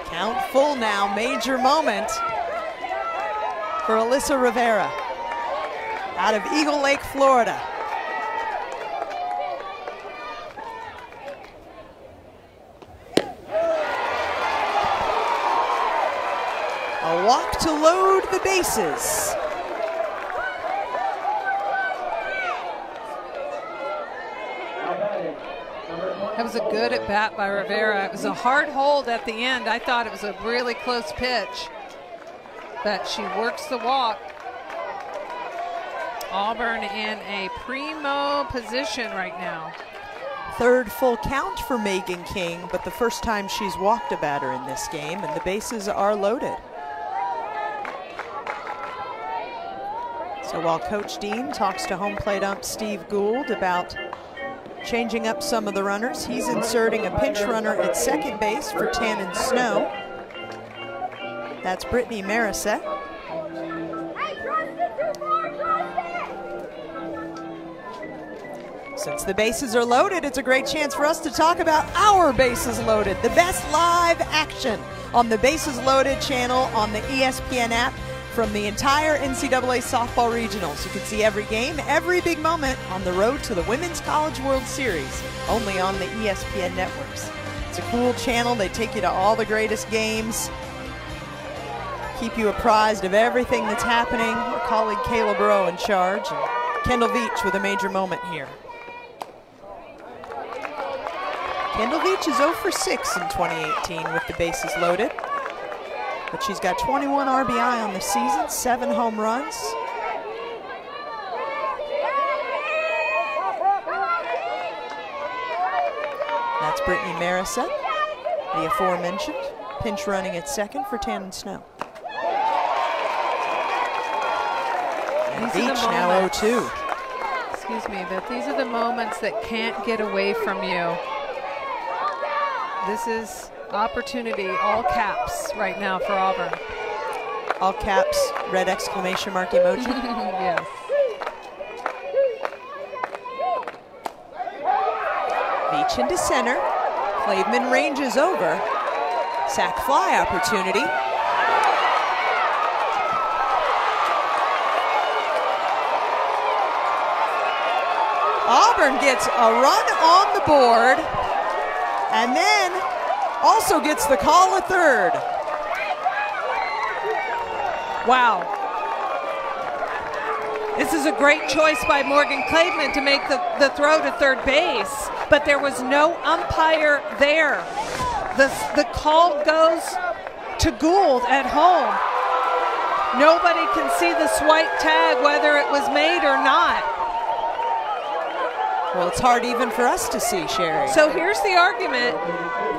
Count full now, major moment for Alyssa Rivera out of Eagle Lake, Florida. A walk to load the bases. That was a good at bat by Rivera. It was a hard hold at the end. I thought it was a really close pitch, but she works the walk. Auburn in a primo position right now. Third full count for Megan King, but the first time she's walked a batter in this game, and the bases are loaded. So while Coach Dean talks to home plate ump Steve Gould about changing up some of the runners, he's inserting a pinch runner at second base for Tannen Snow. That's Brittany Marisette. Since the bases are loaded, it's a great chance for us to talk about our Bases Loaded, the best live action on the Bases Loaded channel on the ESPN app from the entire NCAA Softball Regionals. You can see every game, every big moment on the road to the Women's College World Series, only on the ESPN networks. It's a cool channel. They take you to all the greatest games, keep you apprised of everything that's happening. Our colleague Kayla Burrow in charge, and Kendall Veach with a major moment here. Kendall Veach is 0 for 6 in 2018 with the bases loaded, but she's got 21 RBI on the season, 7 home runs. That's Brittany Marisette, the aforementioned, pinch running at second for Tannen Snow. And Veach now 0-2. Excuse me, but these are the moments that can't get away from you. This is opportunity, all caps right now for Auburn. All caps, red exclamation mark emoji. Yes. Veach into center. Claveman ranges over. Sac fly opportunity. Auburn gets a run on the board, and then also gets the call at third. Wow. This is a great choice by Morgan Claveman to make the throw to third base, but there was no umpire there. The call goes to Gould at home. Nobody can see the swipe tag whether it was made or not. Well, it's hard even for us to see, Sherry. So here's the argument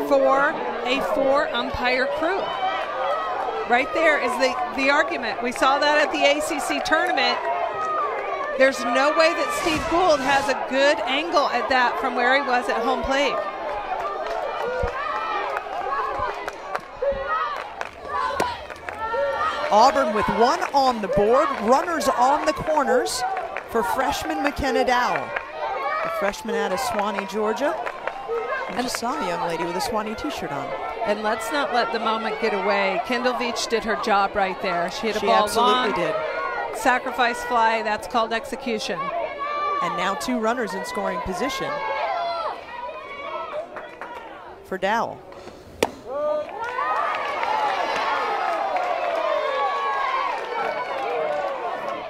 for a 4-umpire crew. Right there is the argument. We saw that at the ACC tournament. There's no way that Steve Gould has a good angle at that from where he was at home plate. Auburn with 1 on the board, runners on the corners for freshman McKenna Dowell. The freshman out of Swanee, Georgia. I just saw a young lady with a Swanee t-shirt on. And let's not let the moment get away. Kendall Veach did her job right there. She hit a ball absolutely did. Sacrifice fly, that's called execution. And now 2 runners in scoring position for Dowell.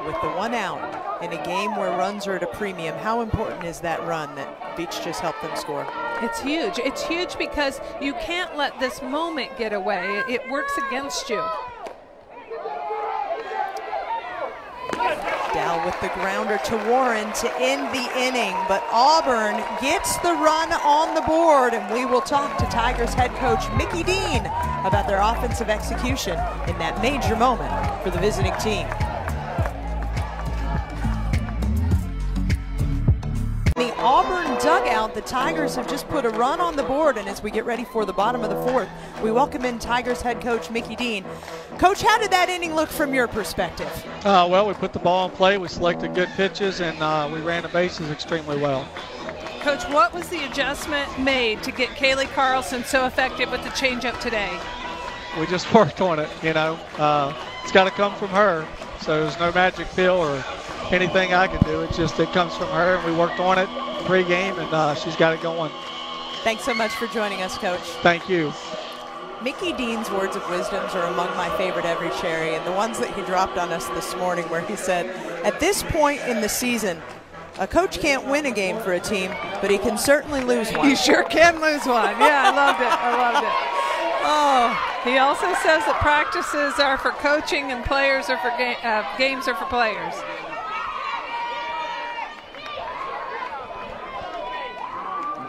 With the 1 out in a game where runs are at a premium, how important is that run that Veach just helped them score? It's huge. It's huge because you can't let this moment get away. It works against you. Dowell with the grounder to Warren to end the inning, but Auburn gets the run on the board, and we will talk to Tigers head coach Mickey Dean about their offensive execution in that major moment for the visiting team. The Auburn dugout, the Tigers have just put a run on the board, and as we get ready for the bottom of the 4th, we welcome in Tigers head coach Mickey Dean. Coach, how did that inning look from your perspective? Well, we put the ball in play, we selected good pitches, and we ran the bases extremely well. Coach, what was the adjustment made to get Kaylee Carlson so effective with the changeup today? We just worked on it, you know. It's got to come from her, so there's no magic pill or anything I can do. It's just it comes from her, and we worked on it pre-game, and she's got it going. Thanks so much for joining us, Coach. Thank you. Mickey Dean's words of wisdoms are among my favorite every Cherry, and the ones that he dropped on us this morning where he said, at this point in the season, a coach can't win a game for a team, but he can certainly lose one. You sure can lose one. Yeah, I loved it. I loved it. Oh, he also says that practices are for coaching and players are for games are for players.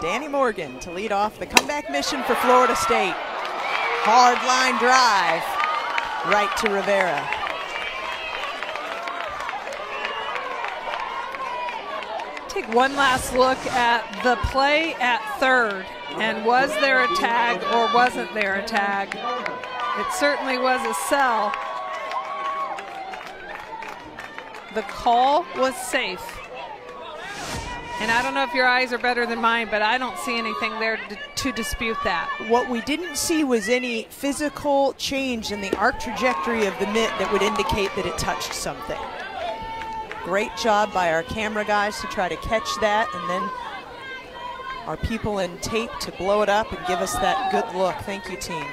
Danny Morgan to lead off the comeback mission for Florida State. Hard line drive right to Rivera. Take one last look at the play at third. And was there a tag or wasn't there a tag? It certainly was a sell. The call was safe. And I don't know if your eyes are better than mine, but I don't see anything there to dispute that. What we didn't see was any physical change in the arc trajectory of the mitt that would indicate that it touched something. Great job by our camera guys to try to catch that, and then our people in tape to blow it up and give us that good look. Thank you, team.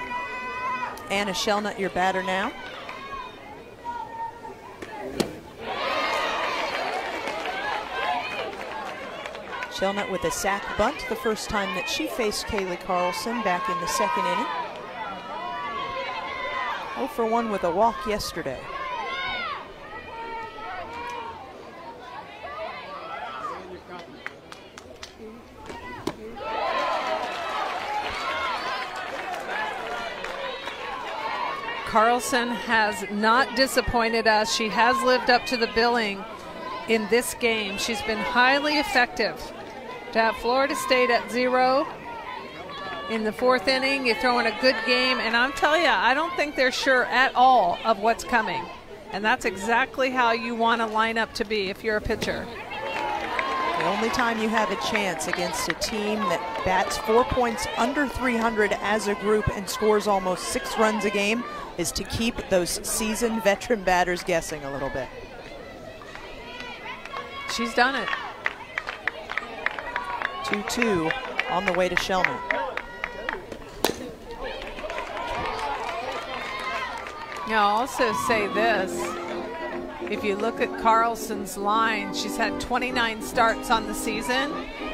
Anna Shellnut, your batter now. Shellnut with a sac bunt, the first time that she faced Kaylee Carlson back in the second inning. 0 for 1 with a walk yesterday. Carlson has not disappointed us. She has lived up to the billing in this game. She's been highly effective. To have Florida State at 0 in the fourth inning, you're throwing a good game, and I'm telling you, I don't think they're sure at all of what's coming. And that's exactly how you want to line up to be if you're a pitcher. The only time you have a chance against a team that bats 4 points under 300 as a group and scores almost 6 runs a game is to keep those seasoned veteran batters guessing a little bit. She's done it. 2-2 on the way to Shellnut. Now, I'll also say this. If you look at Carlson's line, she's had 29 starts on the season,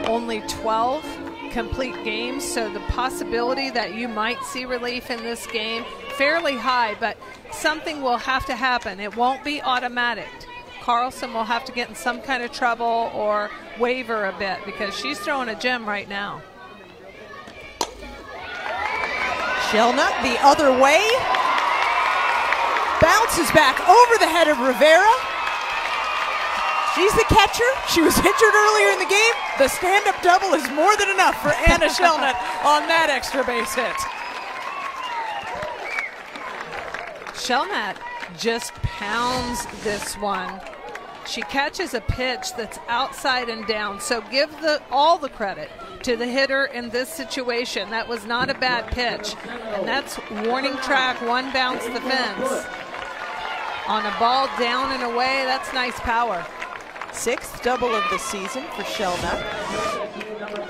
only 12 complete games, so the possibility that you might see relief in this game, fairly high, but something will have to happen. It won't be automatic. Carlson will have to get in some kind of trouble or waver a bit because she's throwing a gem right now. Shellnut the other way. Bounces back over the head of Rivera. She's the catcher. She was injured earlier in the game. The stand-up double is more than enough for Anna Shellnut on that extra base hit. Shellnut just pounds this one. She catches a pitch that's outside and down, so give all the credit to the hitter in this situation. That was not a bad pitch, and that's warning track, one bounce the fence. On a ball down and away, that's nice power. 6th double of the season for Shellnut.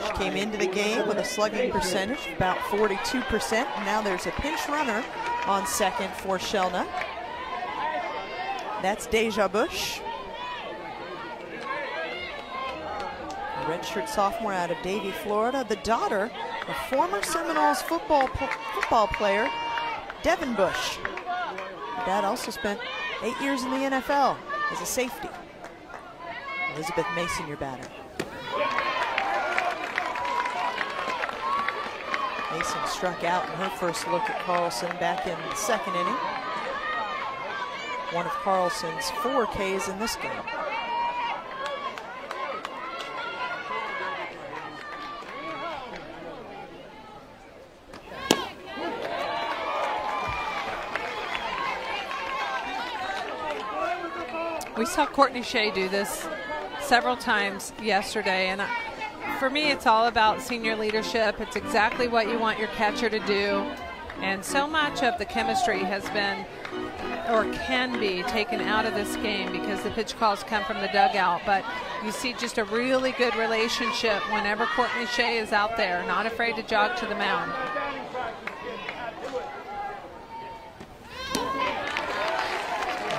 She came into the game with a slugging percentage of about 42%. Now there's a pinch runner on second for Shellnut. That's Deja Bush. A redshirt sophomore out of Davie, Florida. The daughter of former Seminoles football player Devin Bush. Her dad also spent 8 years in the NFL as a safety. Elizabeth Mason, your batter. Mason struck out in her first look at Carlson back in the second inning. One of Carlson's 4 Ks in this game. We saw Courtney Shea do this several times yesterday, and for me it's all about senior leadership. It's exactly what you want your catcher to do, and so much of the chemistry has been or can be taken out of this game because the pitch calls come from the dugout, but you see just a really good relationship whenever Courtney Shea is out there, not afraid to jog to the mound.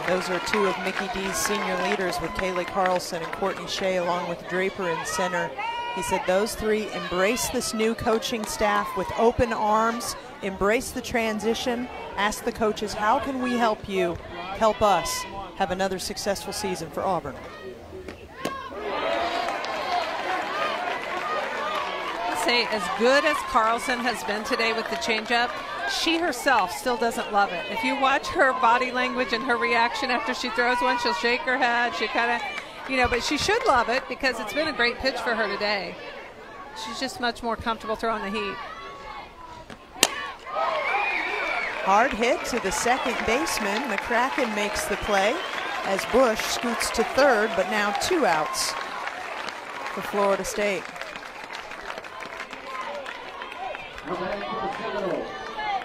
Those are 2 of Mickey D's senior leaders with Kaylee Carlson and Courtney Shea along with Draper in center. He said those 3 embrace this new coaching staff with open arms, embrace the transition, ask the coaches, how can we help you, help us have another successful season for Auburn. say, as good as Carsyn has been today with the changeup, she herself still doesn't love it. If you watch her body language and her reaction after she throws one, she'll shake her head. She kind of, you know, but she should love it because it's been a great pitch for her today. She's just much more comfortable throwing the heat. Hard hit to the second baseman. McCracken makes the play as Bush scoots to third, but now 2 outs for Florida State.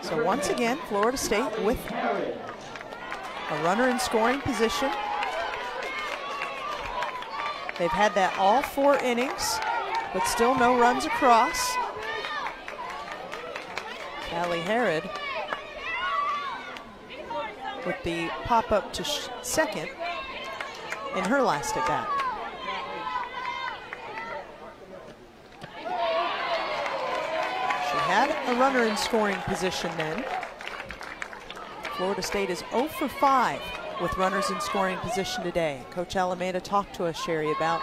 So once again, Florida State with a runner in scoring position. They've had that all 4 innings, but still no runs across. Callie Herod with the pop-up to second in her last at-bat. She had a runner in scoring position then. Florida State is 0 for 5 with runners in scoring position today. Coach Alameda talked to us, Sherry, about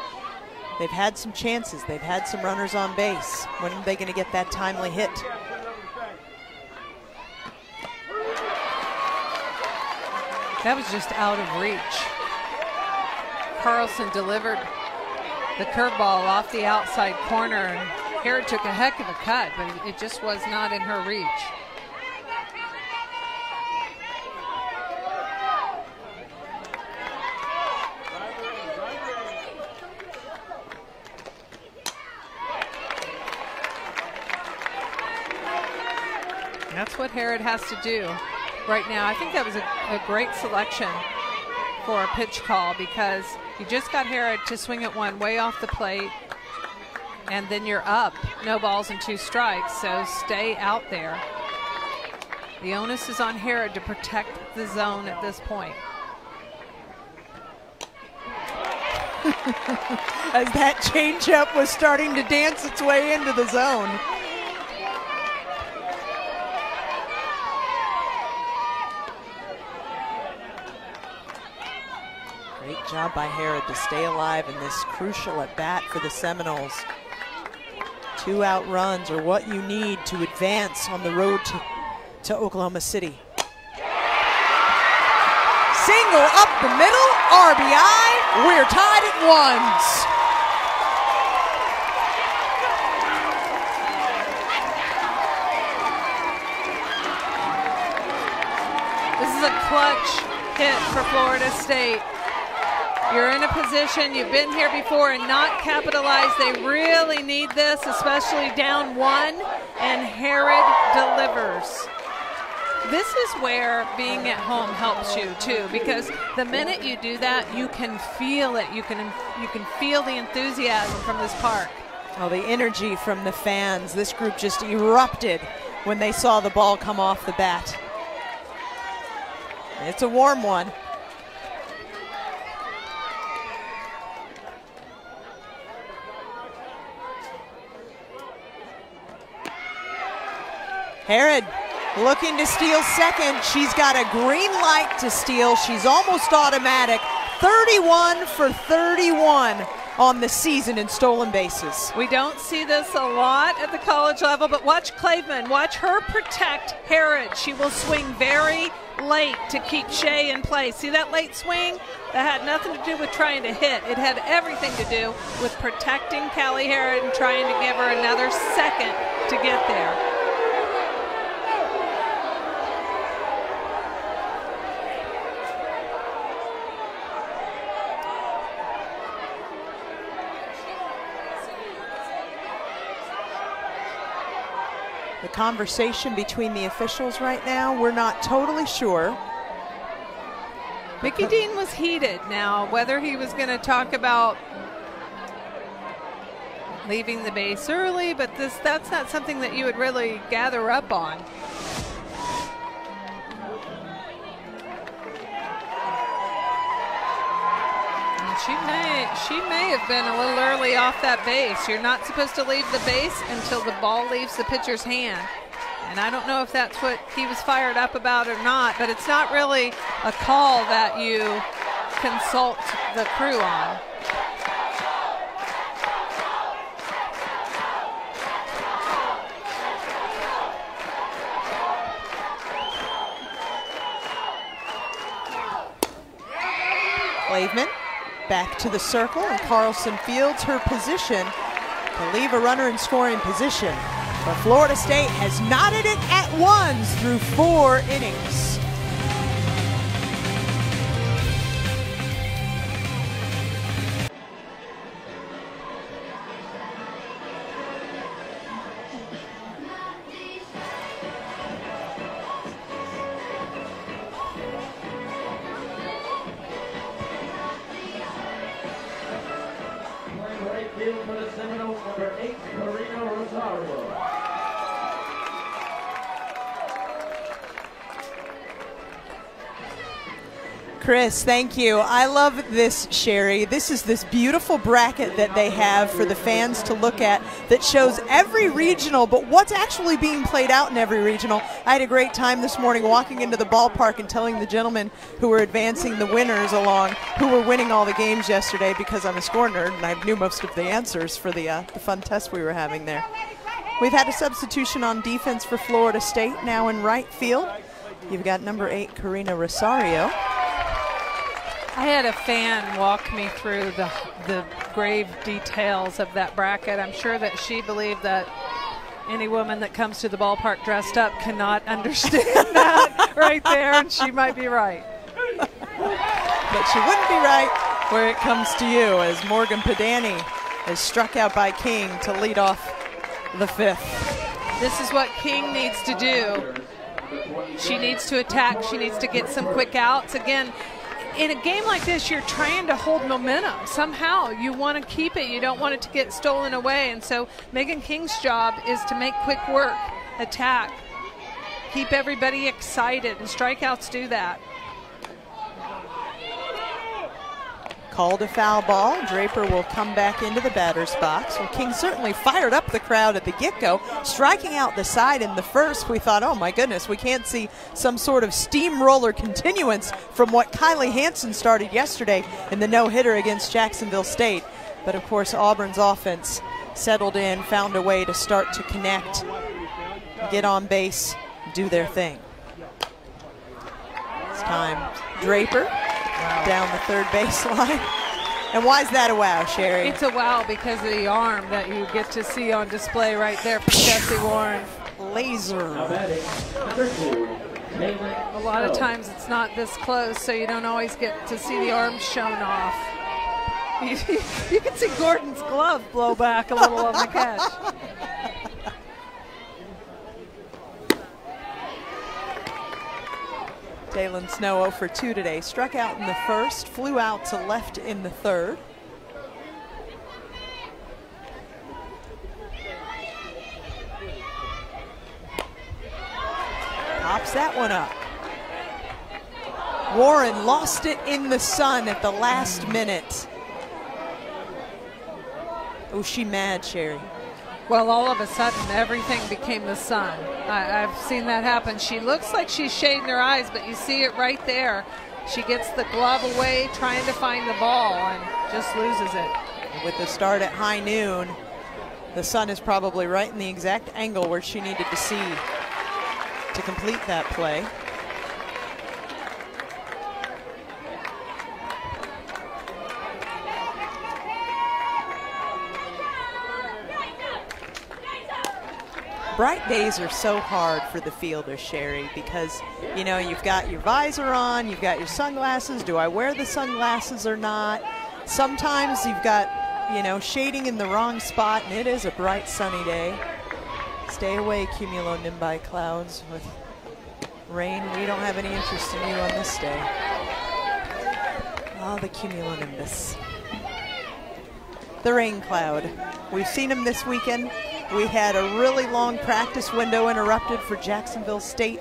they've had some chances. They've had some runners on base. When are they going to get that timely hit? That was just out of reach. Carsyn delivered the curveball off the outside corner, and Herod took a heck of a cut, but it just was not in her reach. And that's what Herod has to do right now. I think that was a great selection for a pitch call, because you just got Herod to swing at one way off the plate, and then you're up, no balls and 2 strikes, so stay out there. The onus is on Herod to protect the zone at this point. As that changeup was starting to dance its way into the zone. Great job by Herod to stay alive in this crucial at-bat for the Seminoles. 2 out runs are what you need to advance on the road to Oklahoma City. Single up the middle, RBI, we're tied at 1s. This is a clutch hit for Florida State. You're in a position, you've been here before and not capitalized. They really need this, especially down 1, and Herod delivers. This is where being at home helps you too, because the minute you do that, you can feel it. You can feel the enthusiasm from this park. Oh, the energy from the fans. This group just erupted when they saw the ball come off the bat. It's a warm one. Herod looking to steal second. She's got a green light to steal. She's almost automatic. 31 for 31 on the season in stolen bases. We don't see this a lot at the college level, but watch Claveman. Watch her protect Herod. She will swing very late to keep Shea in place. See that late swing? That had nothing to do with trying to hit. It had everything to do with protecting Callie Herod and trying to give her another second to get there. The conversation between the officials right now, we're not totally sure. Mickey Dean was heated. Now, whether he was going to talk about leaving the base early, but that's not something that you would really gather up on. She may have been a little early off that base. You're not supposed to leave the base until the ball leaves the pitcher's hand. And I don't know if that's what he was fired up about or not, but it's not really a call that you consult the crew on. pavement, back to the circle, and Carsyn fields her position to leave a runner in scoring position. But Florida State has knotted it at ones through 4 innings. For the Seminoles, number 8, Rosario. Chris, thank you. I love this, Sherry. This is this beautiful bracket that they have for the fans to look at that shows every regional, but what's actually being played out in every regional. I had a great time this morning walking into the ballpark and telling the gentlemen who were advancing the winners along, who were winning all the games yesterday, because I'm a score nerd and I knew most of the answers for the fun test we were having there. We've had a substitution on defense for Florida State now in right field. You've got number 8, Karina Rosario. I had a fan walk me through the grave details of that bracket. I'm sure that she believed that any woman that comes to the ballpark dressed up cannot understand that right there, and she might be right. But she wouldn't be right where it comes to you, as Morgan Podany is struck out by King to lead off the 5th. This is what King needs to do. She needs to attack. She needs to get some quick outs. Again, in a game like this, you're trying to hold momentum. Somehow you want to keep it. You don't want it to get stolen away. And so Megan King's job is to make quick work, attack, keep everybody excited, and strikeouts do that. Called a foul ball. Draper will come back into the batter's box. Well, King certainly fired up the crowd at the get-go, striking out the side in the first. We thought, oh my goodness, we can't see some sort of steamroller continuance from what Kylie Hansen started yesterday in the no-hitter against Jacksonville State. But of course, Auburn's offense settled in, found a way to start to connect, get on base, do their thing. This time, Draper down the third baseline. And why is that a wow, Sherry? It's a wow because of the arm that you get to see on display right there from Jessie Warren. Laser. A lot of times it's not this close, so you don't always get to see the arm shown off. You can see Gordon's glove blow back a little on the catch. Dalen Snow 0 for 2 today. Struck out in the first, flew out to left in the third. Pops that one up. Warren lost it in the sun at the last minute. Oh, she mad, Sherry. Well, all of a sudden, everything became the sun. I've seen that happen. She looks like she's shading her eyes, but you see it right there. She gets the glove away, trying to find the ball, and just loses it. With the start at high noon, the sun is probably right in the exact angle where she needed to see to complete that play. Bright days are so hard for the fielders, Sherry, because, you know, you've got your visor on, you've got your sunglasses. Do I wear the sunglasses or not? Sometimes you've got, you know, shading in the wrong spot, and it is a bright, sunny day. Stay away, cumulonimbus clouds. With rain, we don't have any interest in you on this day. Oh, the cumulonimbus. The rain cloud. We've seen them this weekend. We had a really long practice window interrupted for Jacksonville State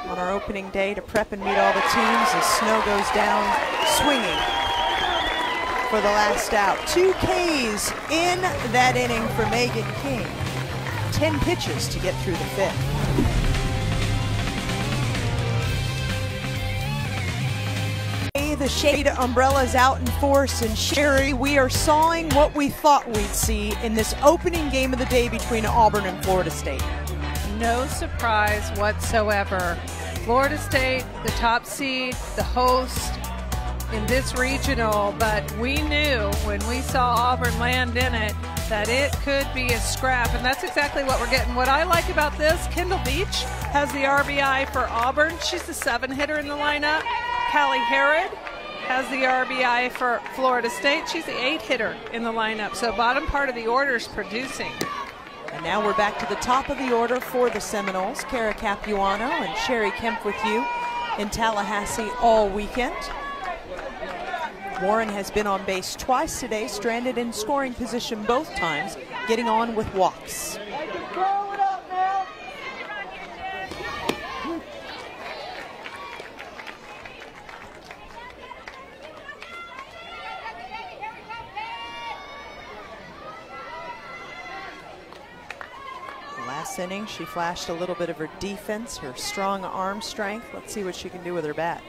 on our opening day to prep and meet all the teams as Snow goes down swinging for the last out. 2 Ks in that inning for Megan King. 10 pitches to get through the 5th. The shade umbrellas out in force, and Sherry, we are sawing what we thought we'd see in this opening game of the day between Auburn and Florida State. No surprise whatsoever. Florida State, the top seed, the host, in this regional, but we knew when we saw Auburn land in it that it could be a scrap, and that's exactly what we're getting. What I like about this, Kendall Beach has the RBI for Auburn. She's the 7-hitter in the lineup. Callie Harrod has the RBI for Florida State. She's the 8-hitter in the lineup. So bottom part of the order is producing. And now we're back to the top of the order for the Seminoles. Kara Capuano and Sherry Kemp with you in Tallahassee all weekend. Warren has been on base twice today, stranded in scoring position both times, getting on with walks. Last inning, she flashed a little bit of her defense, her strong arm strength. Let's see what she can do with her bat.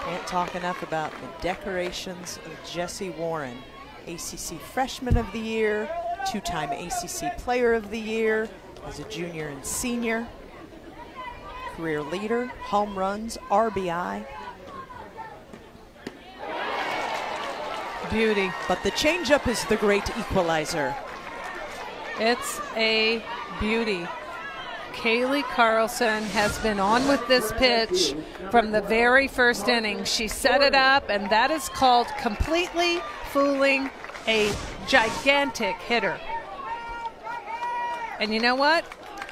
Can't talk enough about the decorations of Jessie Warren, ACC Freshman of the Year, 2-time ACC Player of the Year as a junior and senior, career leader, home runs, RBI. Beauty. But the changeup is the great equalizer. It's a beauty. Kaylee Carlson has been on with this pitch from the very first inning. She set it up, and that is called completely fooling a gigantic hitter. And you know what?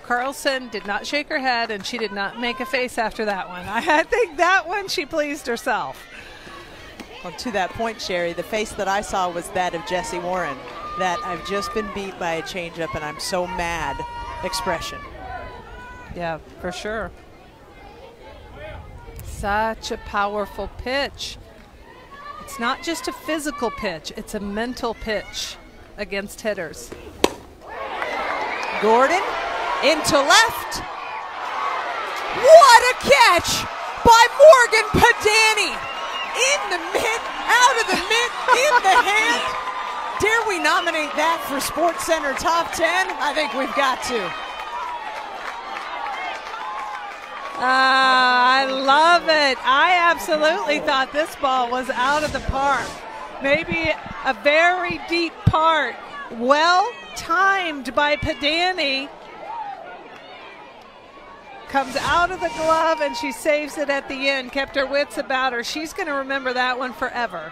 Carlson did not shake her head, and she did not make a face after that one. I think that one she pleased herself. Well, to that point, Sherry, the face that I saw was that of Jessie Warren, that I've just been beat by a changeup and I'm so mad expression. Yeah, for sure. Such a powerful pitch. It's not just a physical pitch, it's a mental pitch against hitters. Gordon into left. What a catch by Morgan Podany. In the mitt, out of the mitt, in the hand. Dare we nominate that for Sports Center Top 10? I think we've got to. I love it. I absolutely thought this ball was out of the park. Maybe a very deep part. Well timed by Podany. Comes out of the glove and she saves it at the end. Kept her wits about her. She's going to remember that one forever.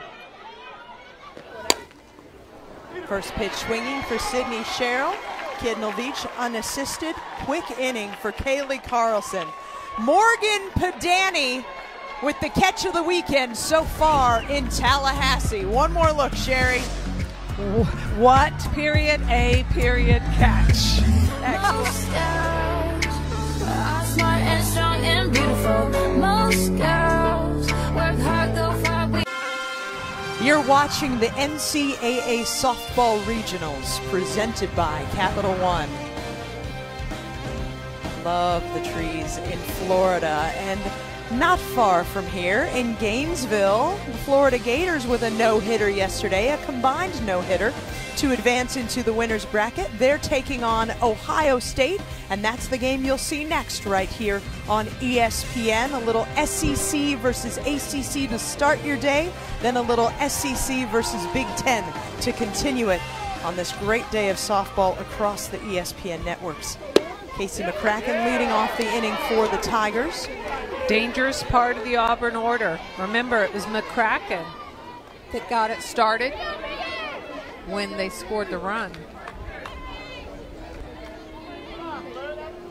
First pitch swinging for Sydney Sherrill. Kidnell-Beach unassisted. Quick inning for Kaylee Carlson. Morgan Podany with the catch of the weekend so far in Tallahassee. One more look, Sherry. What period a period catch. Most girls are smart and strong and beautiful. Most girls work hard, go far. You're watching the NCAA Softball Regionals presented by Capital One. Love the trees in Florida, and not far from here in Gainesville, the Florida Gators with a no-hitter yesterday, a combined no-hitter to advance into the winner's bracket. They're taking on Ohio State, and that's the game you'll see next right here on ESPN. A little SEC versus ACC to start your day, then a little SEC versus Big Ten to continue it on this great day of softball across the ESPN networks. Casey McCracken leading off the inning for the Tigers. Dangerous part of the Auburn order. Remember, it was McCracken that got it started when they scored the run.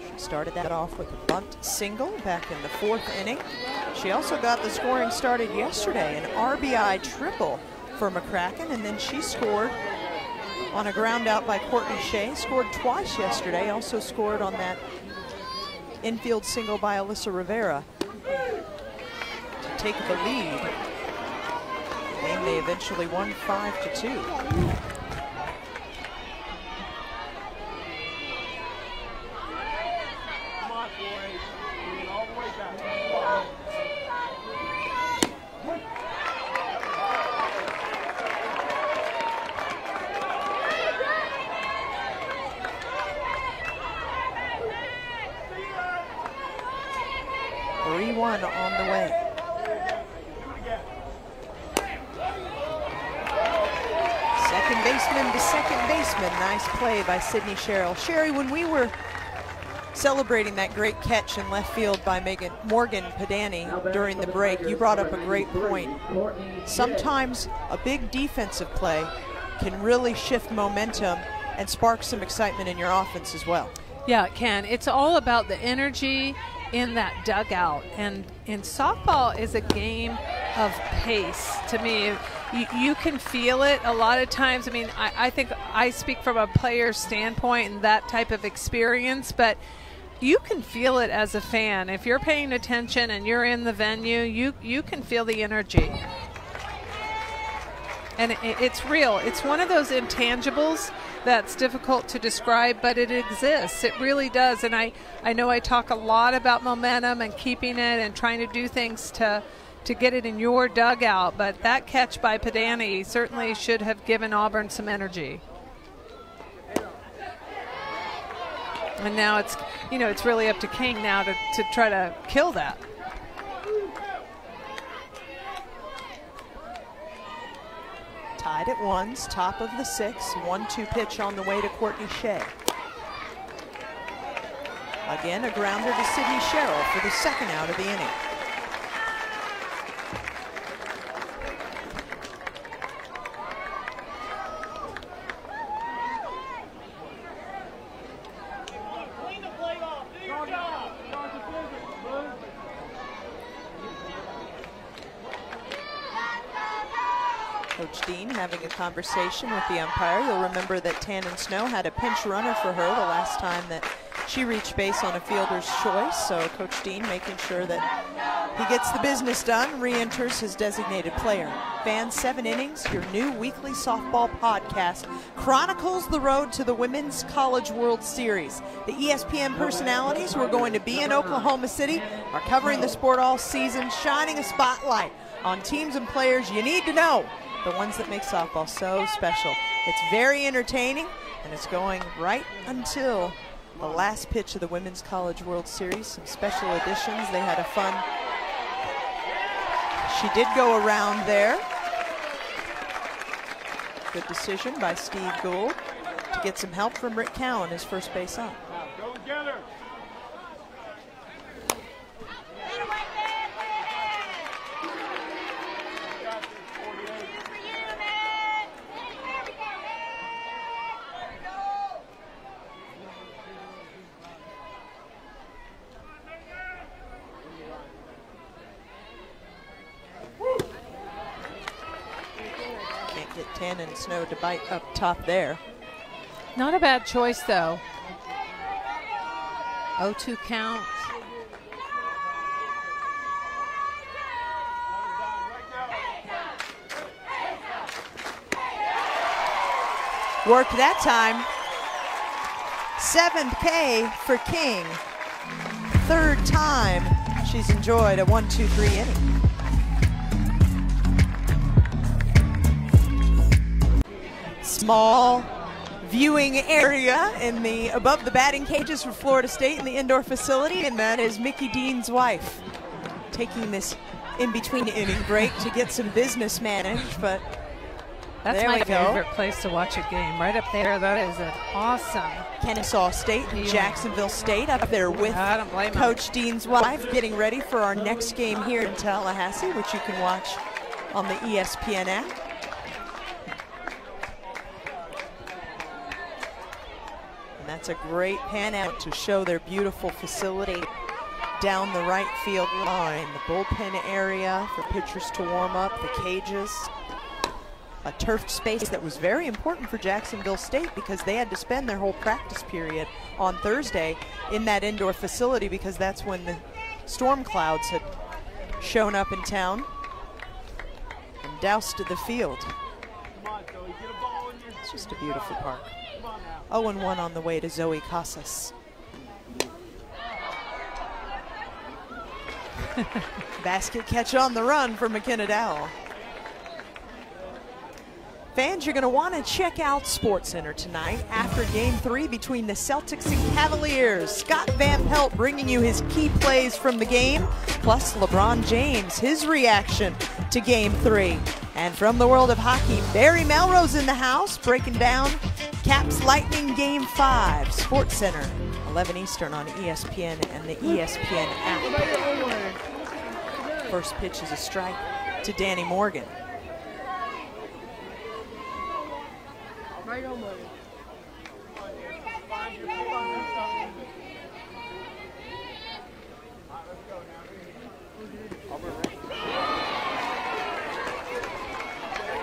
She started that off with a bunt single back in the 4th inning. She also got the scoring started yesterday, an RBI triple for McCracken, and then she scored on a ground out by Courtney Shea, scored twice yesterday, also scored on that infield single by Alyssa Rivera to take the lead. The game they eventually won 5-2. Vernon to second baseman. Nice play by Sydney Sherrill. Sherry, when we were celebrating that great catch in left field by Morgan Podany during the break, you brought up a great point. Sometimes a big defensive play can really shift momentum and spark some excitement in your offense as well. Yeah, it can. It's all about the energy in that dugout. And softball is a game of pace to me. You can feel it a lot of times. I mean, I think I speak from a player's standpoint and that type of experience, but you can feel it as a fan. If you're paying attention and you're in the venue, you can feel the energy. And it's real. It's one of those intangibles that's difficult to describe, but it exists. It really does. And I know I talk a lot about momentum and keeping it and trying to do things to get it in your dugout, but that catch by Podany certainly should have given Auburn some energy. And now it's, you know, it's really up to King now to try to kill that. Tied at ones, top of the 6th, 1-2 pitch on the way to Courtney Shea. Again, a grounder to Sydney Sherrill for the second out of the inning. Coach Dean having a conversation with the umpire. You'll remember that Tannen Snow had a pinch runner for her the last time that she reached base on a fielder's choice. So Coach Dean making sure that he gets the business done, re-enters his designated player. Fans, 7 Innings, your new weekly softball podcast, chronicles the road to the Women's College World Series. The ESPN personalities who are going to be in Oklahoma City are covering the sport all season, shining a spotlight on teams and players you need to know. The ones that make softball so special. It's very entertaining, and it's going right until the last pitch of the Women's College World Series. Some special editions. They had a fun. She did go around there. Good decision by Steve Gould to get some help from Rick Cowan, his first base up. Go together. Tannen Snow to bite up top there. Not a bad choice, though. 0-2 count. Work that time. 7th K for King. 3rd time she's enjoyed a 1-2-3 inning. Small viewing area in the above the batting cages for Florida State in the indoor facility, and that is Mickey Dean's wife taking this in-between inning break to get some business managed, but that's there my we favorite go. place to watch a game, right up there. That is an awesome. Kennesaw State and Jacksonville State up there with I don't blame Coach Dean's wife, getting ready for our next game here in Tallahassee, which you can watch on the ESPN app. That's a great pan out to show their beautiful facility down the right field line. The bullpen area for pitchers to warm up, the cages. A turfed space that was very important for Jacksonville State because they had to spend their whole practice period on Thursday in that indoor facility because that's when the storm clouds had shown up in town and doused the field. It's just a beautiful park. 0-1 on the way to Zoe Casas. Basket catch on the run for McKenna Dowell. Fans, you're going to want to check out SportsCenter tonight after Game 3 between the Celtics and Cavaliers. Scott Van Pelt bringing you his key plays from the game, plus LeBron James, his reaction to Game 3. And from the world of hockey, Barry Melrose in the house, breaking down Caps Lightning Game 5, Sports Center, 11 Eastern on ESPN and the ESPN app. First pitch is a strike to Danny Morgan.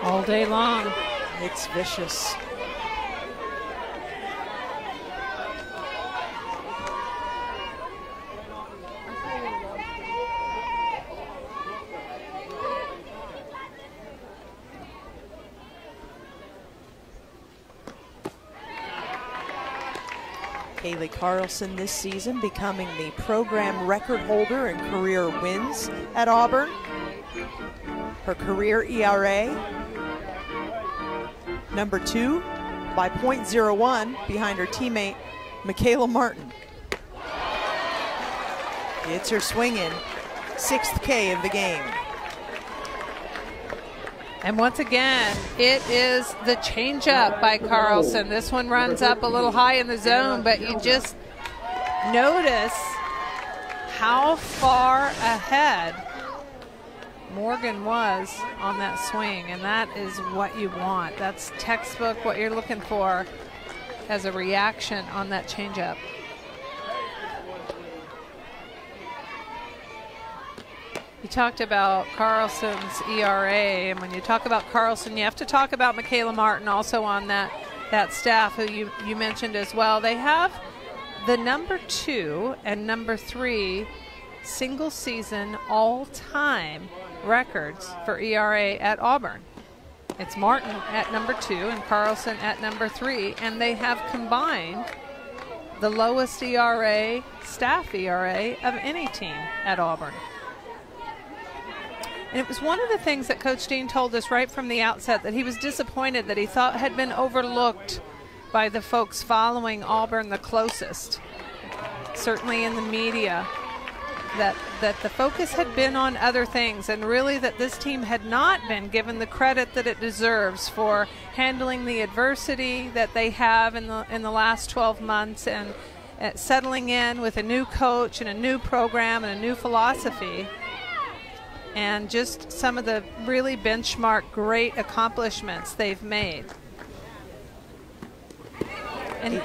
All day long. It's vicious. Kaylee Carlson this season becoming the program record holder in career wins at Auburn. Her career ERA, number 2 by .01 behind her teammate Michaela Martin. It's her swing in, 6th K of the game. And once again, it is the changeup by Carlson. This one runs up a little high in the zone, but you just notice how far ahead Morgan was on that swing, and that is what you want. That's textbook what you're looking for as a reaction on that changeup. You talked about Carlson's ERA, and when you talk about Carlson, you have to talk about Michaela Martin also on that staff, who you mentioned as well. They have the number 2 and number 3 single season all-time records for ERA at Auburn. It's Martin at number 2 and Carlson at number 3, and they have combined the lowest ERA, staff ERA, of any team at Auburn. And it was one of the things that Coach Dean told us right from the outset, that he was disappointed, that he thought had been overlooked by the folks following Auburn the closest, certainly in the media, that the focus had been on other things, and really that this team had not been given the credit that it deserves for handling the adversity that they have in the last 12 months and settling in with a new coach and a new program and a new philosophy, and just some of the really benchmark great accomplishments they've made. And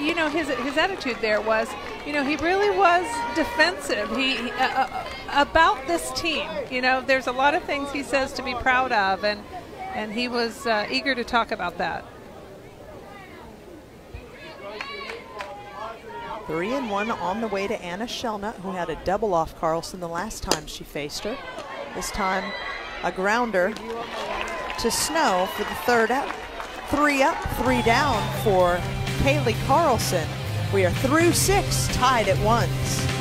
you know, his attitude there was, you know, he really was defensive. He about this team. You know, there's a lot of things he says to be proud of, and he was eager to talk about that. 3-1 on the way to Anna Shelnut, who had a double off Carlson the last time she faced her. This time a grounder to Snow for the 3rd out. 3 up, 3 down for Kaylee Carlson. We are through 6, tied at 1s.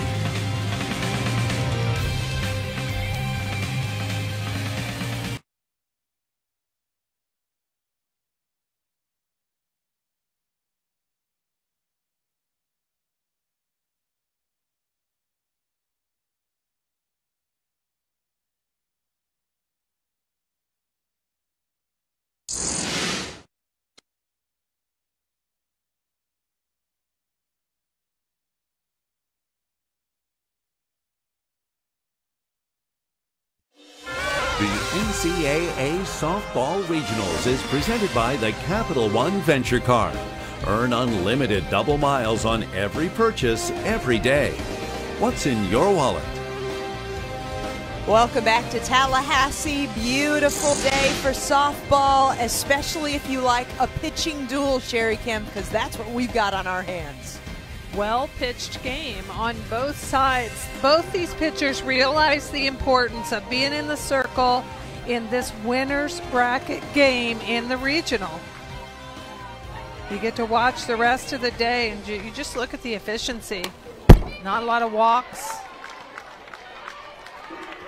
The NCAA Softball Regionals is presented by the Capital One Venture Card. Earn unlimited double miles on every purchase every day. What's in your wallet? Welcome back to Tallahassee. Beautiful day for softball, especially if you like a pitching duel, Sherry Kim, because that's what we've got on our hands. Well-pitched game on both sides. Both these pitchers realize the importance of being in the circle in this winner's bracket game in the regional. You get to watch the rest of the day, and you just look at the efficiency. Not a lot of walks.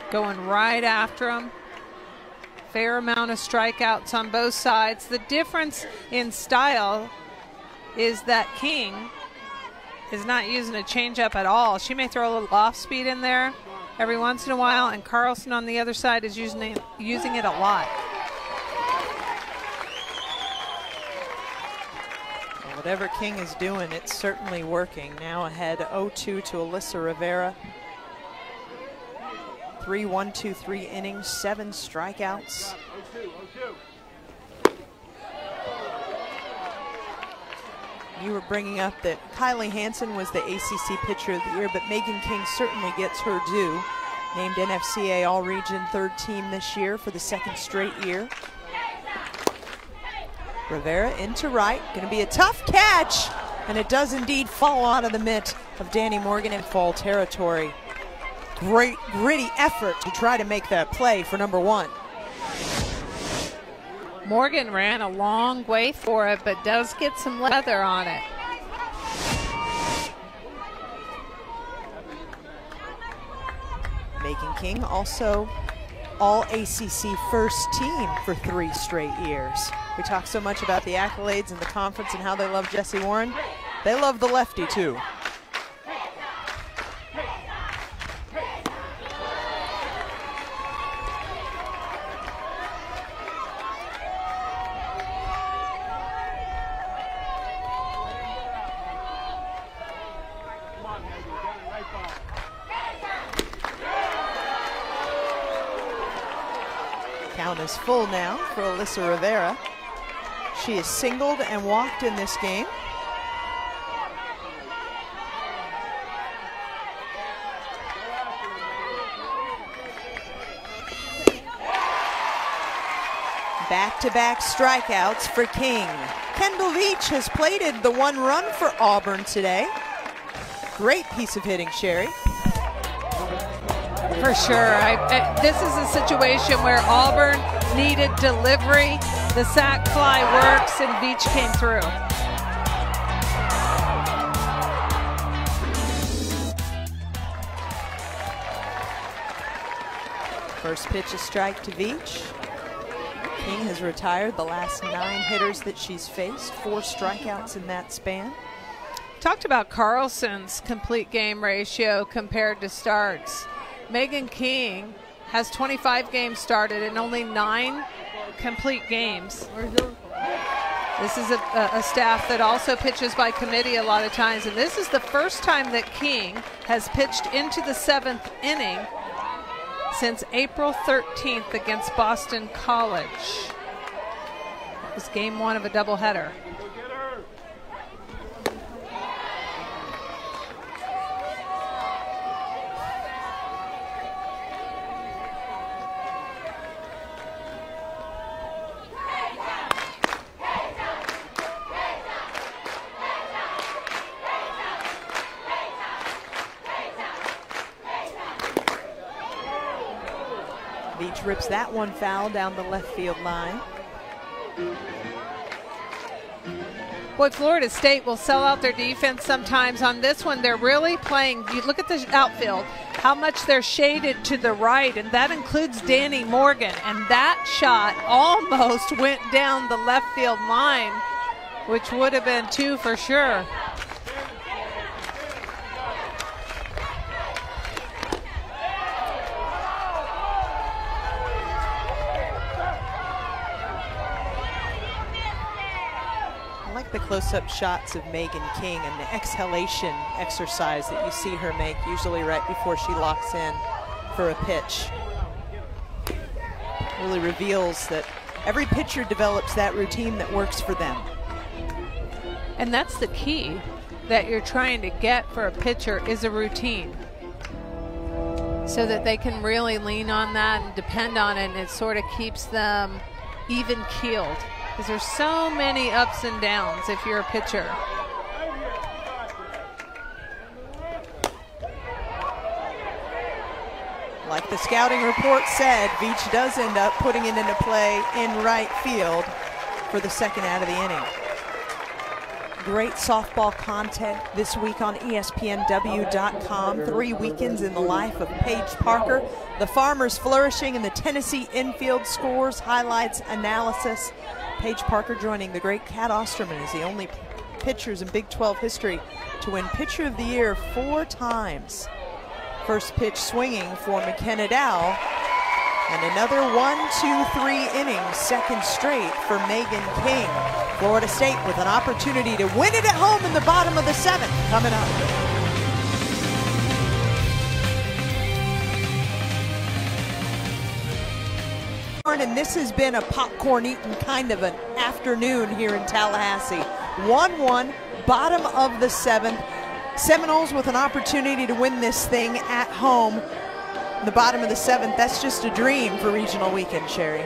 Going right after them. Fair amount of strikeouts on both sides. The difference in style is that King is not using a changeup at all. She may throw a little off speed in there, every once in a while, and Carsyn on the other side is using it a lot. Whatever King is doing, it's certainly working. Now ahead 0-2 to Alyssa Rivera. 3 1-2-3 innings, 7 strikeouts. You were bringing up that Kylie Hansen was the ACC Pitcher of the Year, but Megan King certainly gets her due. Named NFCA All-Region 3rd team this year for the 2nd straight year. Rivera into right, gonna be a tough catch, and it does indeed fall out of the mitt of Danny Morgan in foul territory. Great, gritty effort to try to make that play for number 1. Morgan ran a long way for it, but does get some leather on it. Megan King also all ACC first team for 3 straight years. We talk so much about the accolades and the conference and how they love Jessie Warren. They love the lefty too. Count is full now for Alyssa Rivera. She is singled and walked in this game. Back-to-back strikeouts for King. Kendall Veach has plated the 1 run for Auburn today. Great piece of hitting, Sherry. For sure. This is a situation where Auburn needed delivery. The sac fly works, and Veach came through. First pitch, a strike to Veach. King has retired the last 9 hitters that she's faced, 4 strikeouts in that span. Talked about Carlson's complete game ratio compared to starts. Megan King has 25 games started and only 9 complete games. This is a staff that also pitches by committee a lot of times, and this is the first time that King has pitched into the 7th inning since April 13th against Boston College. It was game 1 of a doubleheader. Veach rips that one foul down the left field line. Boy, Florida State will sell out their defense sometimes. On this one, they're really playing. You look at the outfield, how much they're shaded to the right, and that includes Danny Morgan. And that shot almost went down the left field line, which would have been 2 for sure. The close-up shots of Megan King and the exhalation exercise that you see her make usually right before she locks in for a pitch really reveals that every pitcher develops that routine that works for them. And that's the key that you're trying to get for a pitcher, is a routine, so that they can really lean on that and depend on it, and it sort of keeps them even keeled. Because there's so many ups and downs if you're a pitcher. Like the scouting report said, Veach does end up putting it into play in right field for the 2nd out of the inning. Great softball content this week on ESPNW.com. 3 weekends in the life of Paige Parker. The Farmers flourishing in the Tennessee infield, scores, highlights, analysis. Paige Parker joining the great Cat Osterman as the only pitchers in Big 12 history to win Pitcher of the Year 4 times. First pitch swinging for McKenna Dow. And another 1-2-3 innings, second straight for Megan King. Florida State with an opportunity to win it at home in the bottom of the 7th coming up. And this has been a popcorn-eating kind of an afternoon here in Tallahassee. 1-1, bottom of the 7th. Seminoles with an opportunity to win this thing at home. The bottom of the 7th, that's just a dream for regional weekend, Sherry.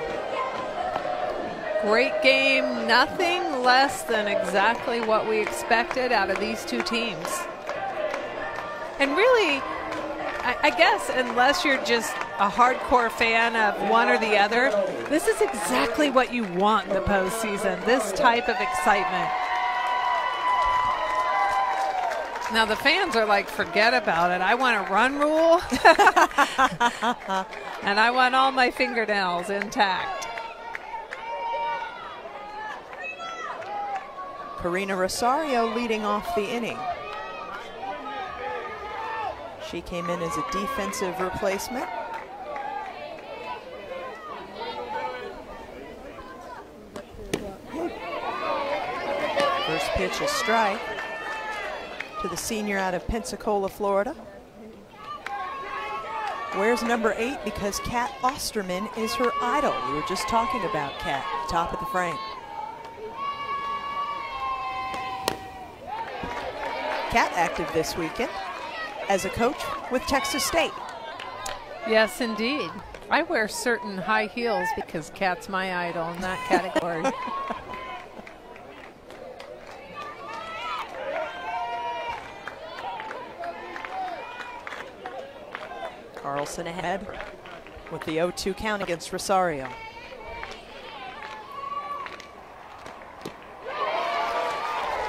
Great game, nothing less than exactly what we expected out of these two teams. And really, I guess unless you're just a hardcore fan of one or the other, this is exactly what you want in the postseason, this type of excitement. Now the fans are like, forget about it. I want a run rule. And I want all my fingernails intact. Karina Rosario leading off the inning. She came in as a defensive replacement. First pitch, a strike to the senior out of Pensacola, Florida. Wears number 8 because Kat Osterman is her idol. We were just talking about Kat, top of the frame. Kat active this weekend as a coach with Texas State. Yes, indeed. I wear certain high heels because Kat's my idol in that category. Carlson ahead with the 0-2 count against Rosario.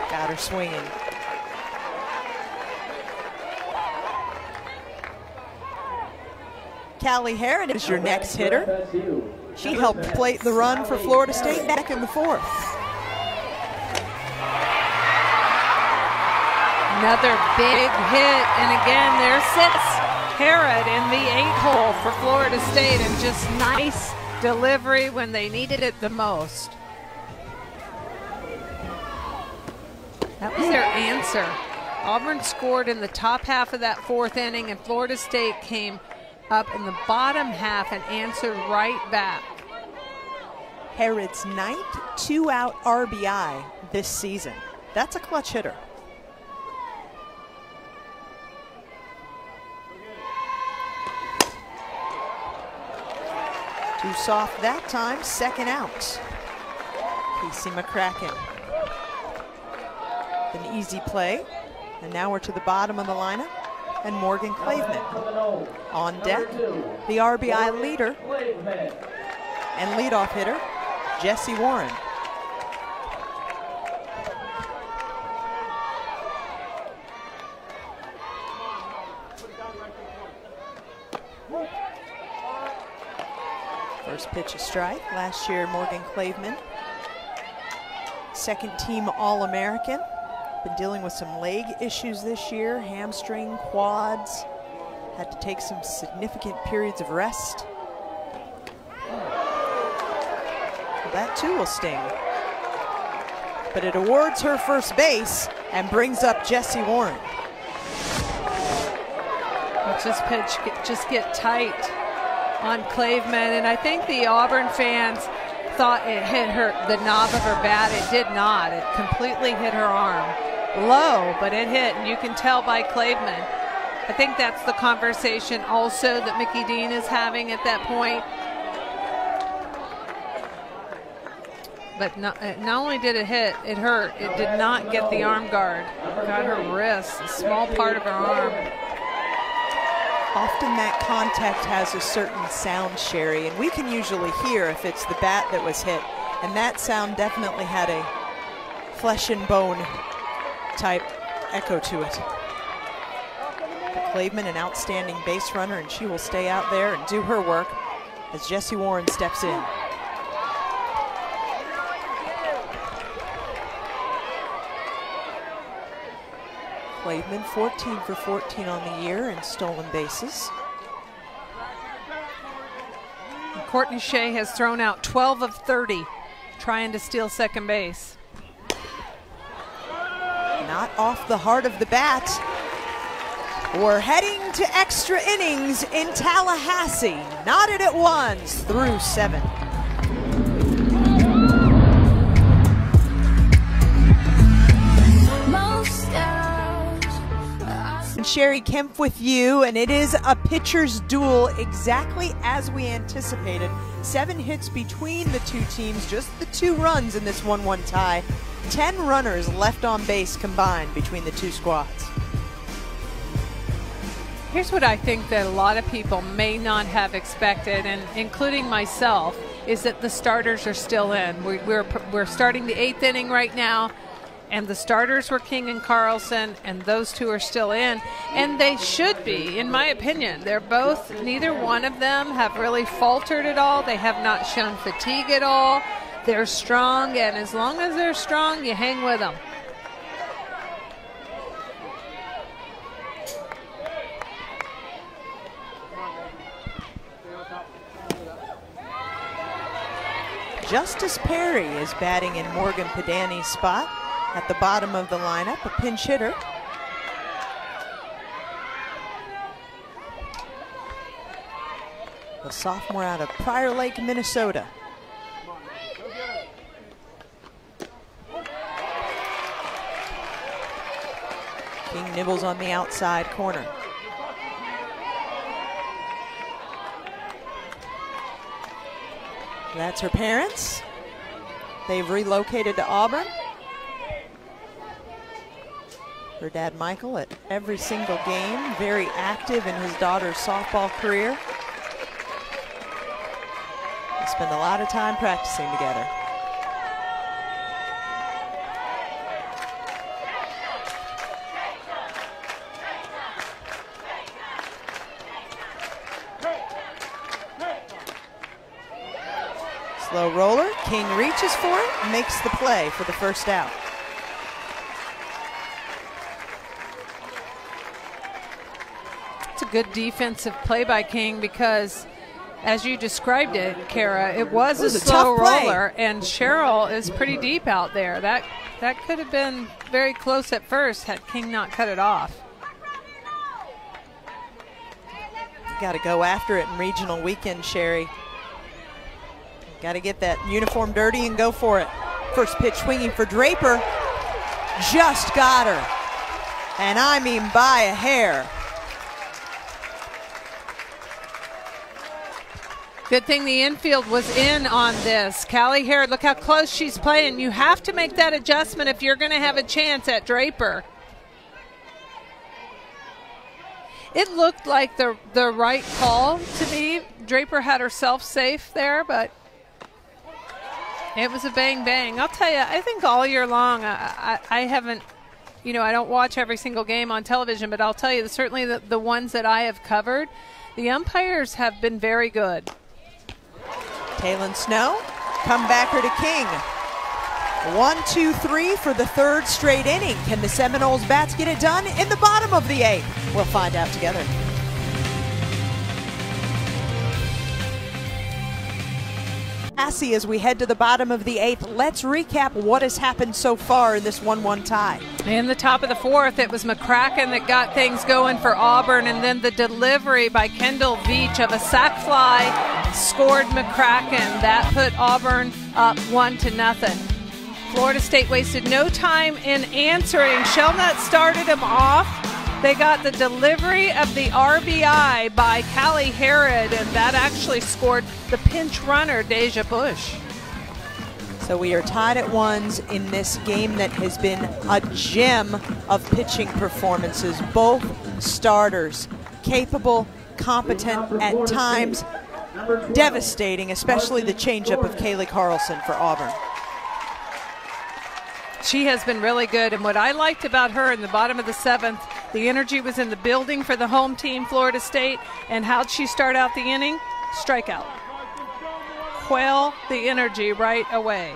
Got her swinging. Callie Herron is your next hitter. She helped plate the run for Florida State back in the 4th. Another big hit, and again there sits Herod in the 8-hole for Florida State, and just nice delivery when they needed it the most. That was their answer. Auburn scored in the top half of that 4th inning, and Florida State came up in the bottom half and answered right back. Herod's 9th 2-out RBI this season. That's a clutch hitter. Too soft that time, second out. Casey McCracken. An easy play. And now we're to the bottom of the lineup. And Morgan Claveman. On deck, the RBI leader and leadoff hitter, Jessie Warren. First pitch, a strike. Last year, Morgan Claveman, second team All-American. Been dealing with some leg issues this year, hamstring, quads. Had to take some significant periods of rest. Well, that too will sting. But it awards her first base and brings up Jessie Warren. Watch this pitch just get tight on Claveman, and I think the Auburn fans thought it hit her, the knob of her bat. It did not. It completely hit her arm. Low, but it hit, and you can tell by Claveman. I think that's the conversation also that Mickey Dean is having at that point. But not only did it hit, it hurt. It did not get the arm guard. Got her wrist, a small part of her arm. Often that contact has a certain sound, Sherry, and we can usually hear if it's the bat that was hit. And that sound definitely had a flesh and bone type echo to it. Claveman, an outstanding base runner, and she will stay out there and do her work as Jessie Warren steps in. Claveman 14 for 14 on the year in stolen bases. And Courtney Shea has thrown out 12 of 30, trying to steal second base. Not off the heart of the bat. We're heading to extra innings in Tallahassee. Knotted at ones through 7. Sherry Kemp with you, and it is a pitcher's duel exactly as we anticipated. 7 hits between the two teams, just the 2 runs in this 1-1 tie. 10 runners left on base combined between the two squads. Here's what I think that a lot of people may not have expected, and including myself, is that the starters are still in. We're starting the 8th inning right now, and the starters were King and Carlson, and those 2 are still in, and they should be, in my opinion. They're both, neither one of them have really faltered at all. They have not shown fatigue at all. They're strong, and as long as they're strong, you hang with them. Justice Perry is batting in Morgan Podany's spot at the bottom of the lineup, a pinch hitter. A sophomore out of Prior Lake, Minnesota. King nibbles on the outside corner. That's her parents. They've relocated to Auburn. Her dad, Michael, at every single game, very active in his daughter's softball career. They spend a lot of time practicing together. Slow roller, King reaches for it, makes the play for the first out. It's a good defensive play by King because, as you described it, Kara, it was a slow roller, and Cheryl is pretty deep out there. That could have been very close at first had King not cut it off. Got to go after it in regional weekend, Sherry. Got to get that uniform dirty and go for it. First pitch swinging for Draper. Just got her. And I mean by a hair. Good thing the infield was in on this. Callie Harrod, look how close she's playing. You have to make that adjustment if you're going to have a chance at Draper. It looked like the right call to me. Draper had herself safe there, but it was a bang-bang. I'll tell you, I think all year long, I haven't, I don't watch every single game on television, but I'll tell you, certainly the ones that I have covered, the umpires have been very good. Taylon Snow, comebacker to King. 1, 2, 3 for the 3rd straight inning. Can the Seminoles bats get it done in the bottom of the 8th? We'll find out together. As we head to the bottom of the 8th, let's recap what has happened so far in this 1-1 tie. In the top of the 4th, it was McCracken that got things going for Auburn, and then the delivery by Kendall Veach of a sac fly scored McCracken. That put Auburn up 1-0. Florida State wasted no time in answering. Shelnut started them off. They got the delivery of the RBI by Callie Harrod, and that actually scored the pinch runner, Deja Bush. So we are tied at ones in this game that has been a gem of pitching performances. Both starters capable, competent, at times devastating, especially the changeup of Kaylee Carlson for Auburn. She has been really good, and what I liked about her in the bottom of the 7th, the energy was in the building for the home team, Florida State, and how'd she start out the inning? Strikeout. Quell the energy right away.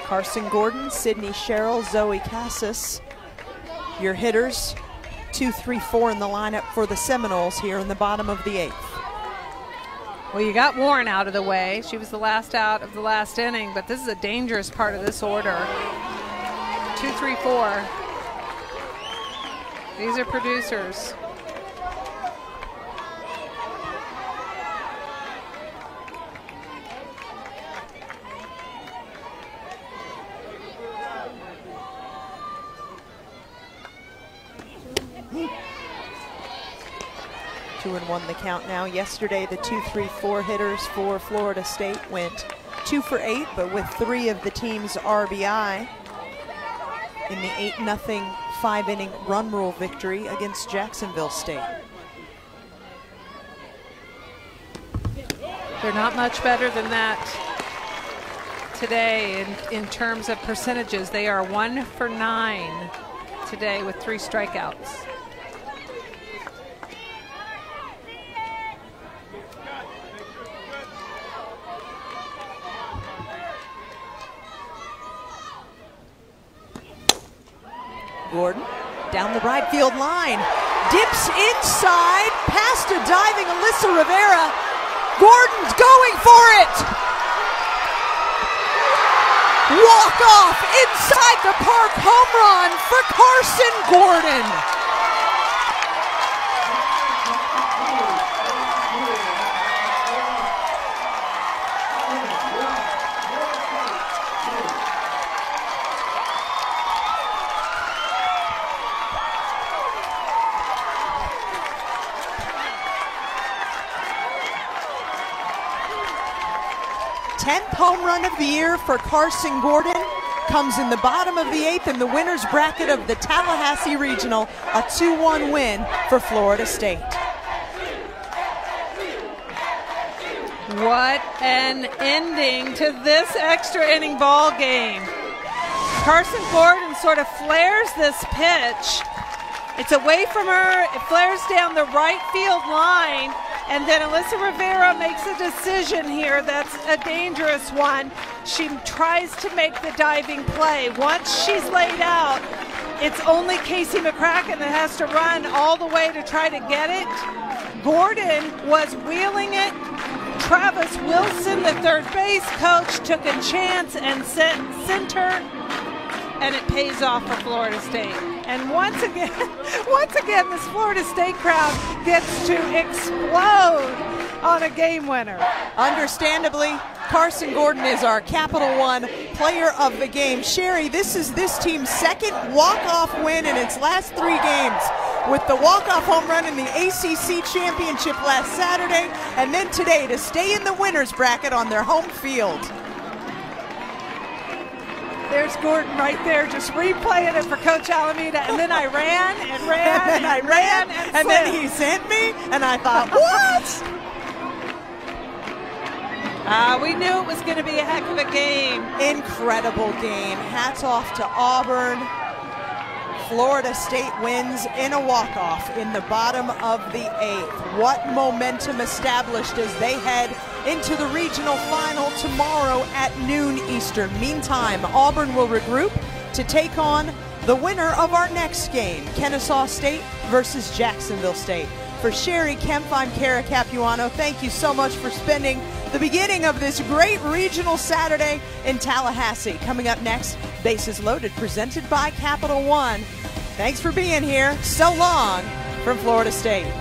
Carsyn Gordon, Sydney Sherrill, Zoe Cassis. Your hitters, 2, 3, 4 in the lineup for the Seminoles here in the bottom of the 8th. Well, you got Warren out of the way. She was the last out of the last inning, but this is a dangerous part of this order. 2, 3, 4. These are producers. Two and one the count now. Yesterday, the 2, 3, 4 hitters for Florida State went 2 for 8, but with 3 of the team's RBI in the 8-0 5-inning run rule victory against Jacksonville State. They're not much better than that today in terms of percentages. They are 1 for 9 today with 3 strikeouts. Gordon down the right field line, dips inside, past a diving Alyssa Rivera. Gordon's going for it. Walk off inside the park home run for Carsyn Gordon. 10th home run of the year for Carsyn Gordon. Comes in the bottom of the 8th in the winner's bracket of the Tallahassee Regional, a 2-1 win for Florida State. What an ending to this extra inning ball game. Carsyn Gordon sort of flares this pitch. It's away from her, it flares down the right field line, and then Alyssa Rivera makes a decision here that's a dangerous one. She tries to make the diving play. Once she's laid out, it's only Casey McCracken that has to run all the way to try to get it. Gordon was wheeling it. Travis Wilson, the third base coach, took a chance and sent center, and it pays off for Florida State. And once again, this Florida State crowd gets to explode on a game winner. Understandably, Carsyn Gordon is our Capital One player of the game. Sherry, this is this team's second walk-off win in its last 3 games, with the walk-off home run in the ACC Championship last Saturday, and then today to stay in the winner's bracket on their home field. There's Gordon right there, just replaying it for Coach Alameda. And then I ran and ran and then I ran and then he sent me, and I thought, what? We knew it was going to be a heck of a game. Incredible game. Hats off to Auburn. Florida State wins in a walk-off in the bottom of the 8th. What momentum established as they head into the regional final tomorrow at noon Eastern. Meantime, Auburn will regroup to take on the winner of our next game, Kennesaw State versus Jacksonville State. For Sherry Kemp, I'm Kara Capuano. Thank you so much for spending the beginning of this great regional Saturday in Tallahassee. Coming up next, Bases Loaded, presented by Capital One. Thanks for being here. So long from Florida State.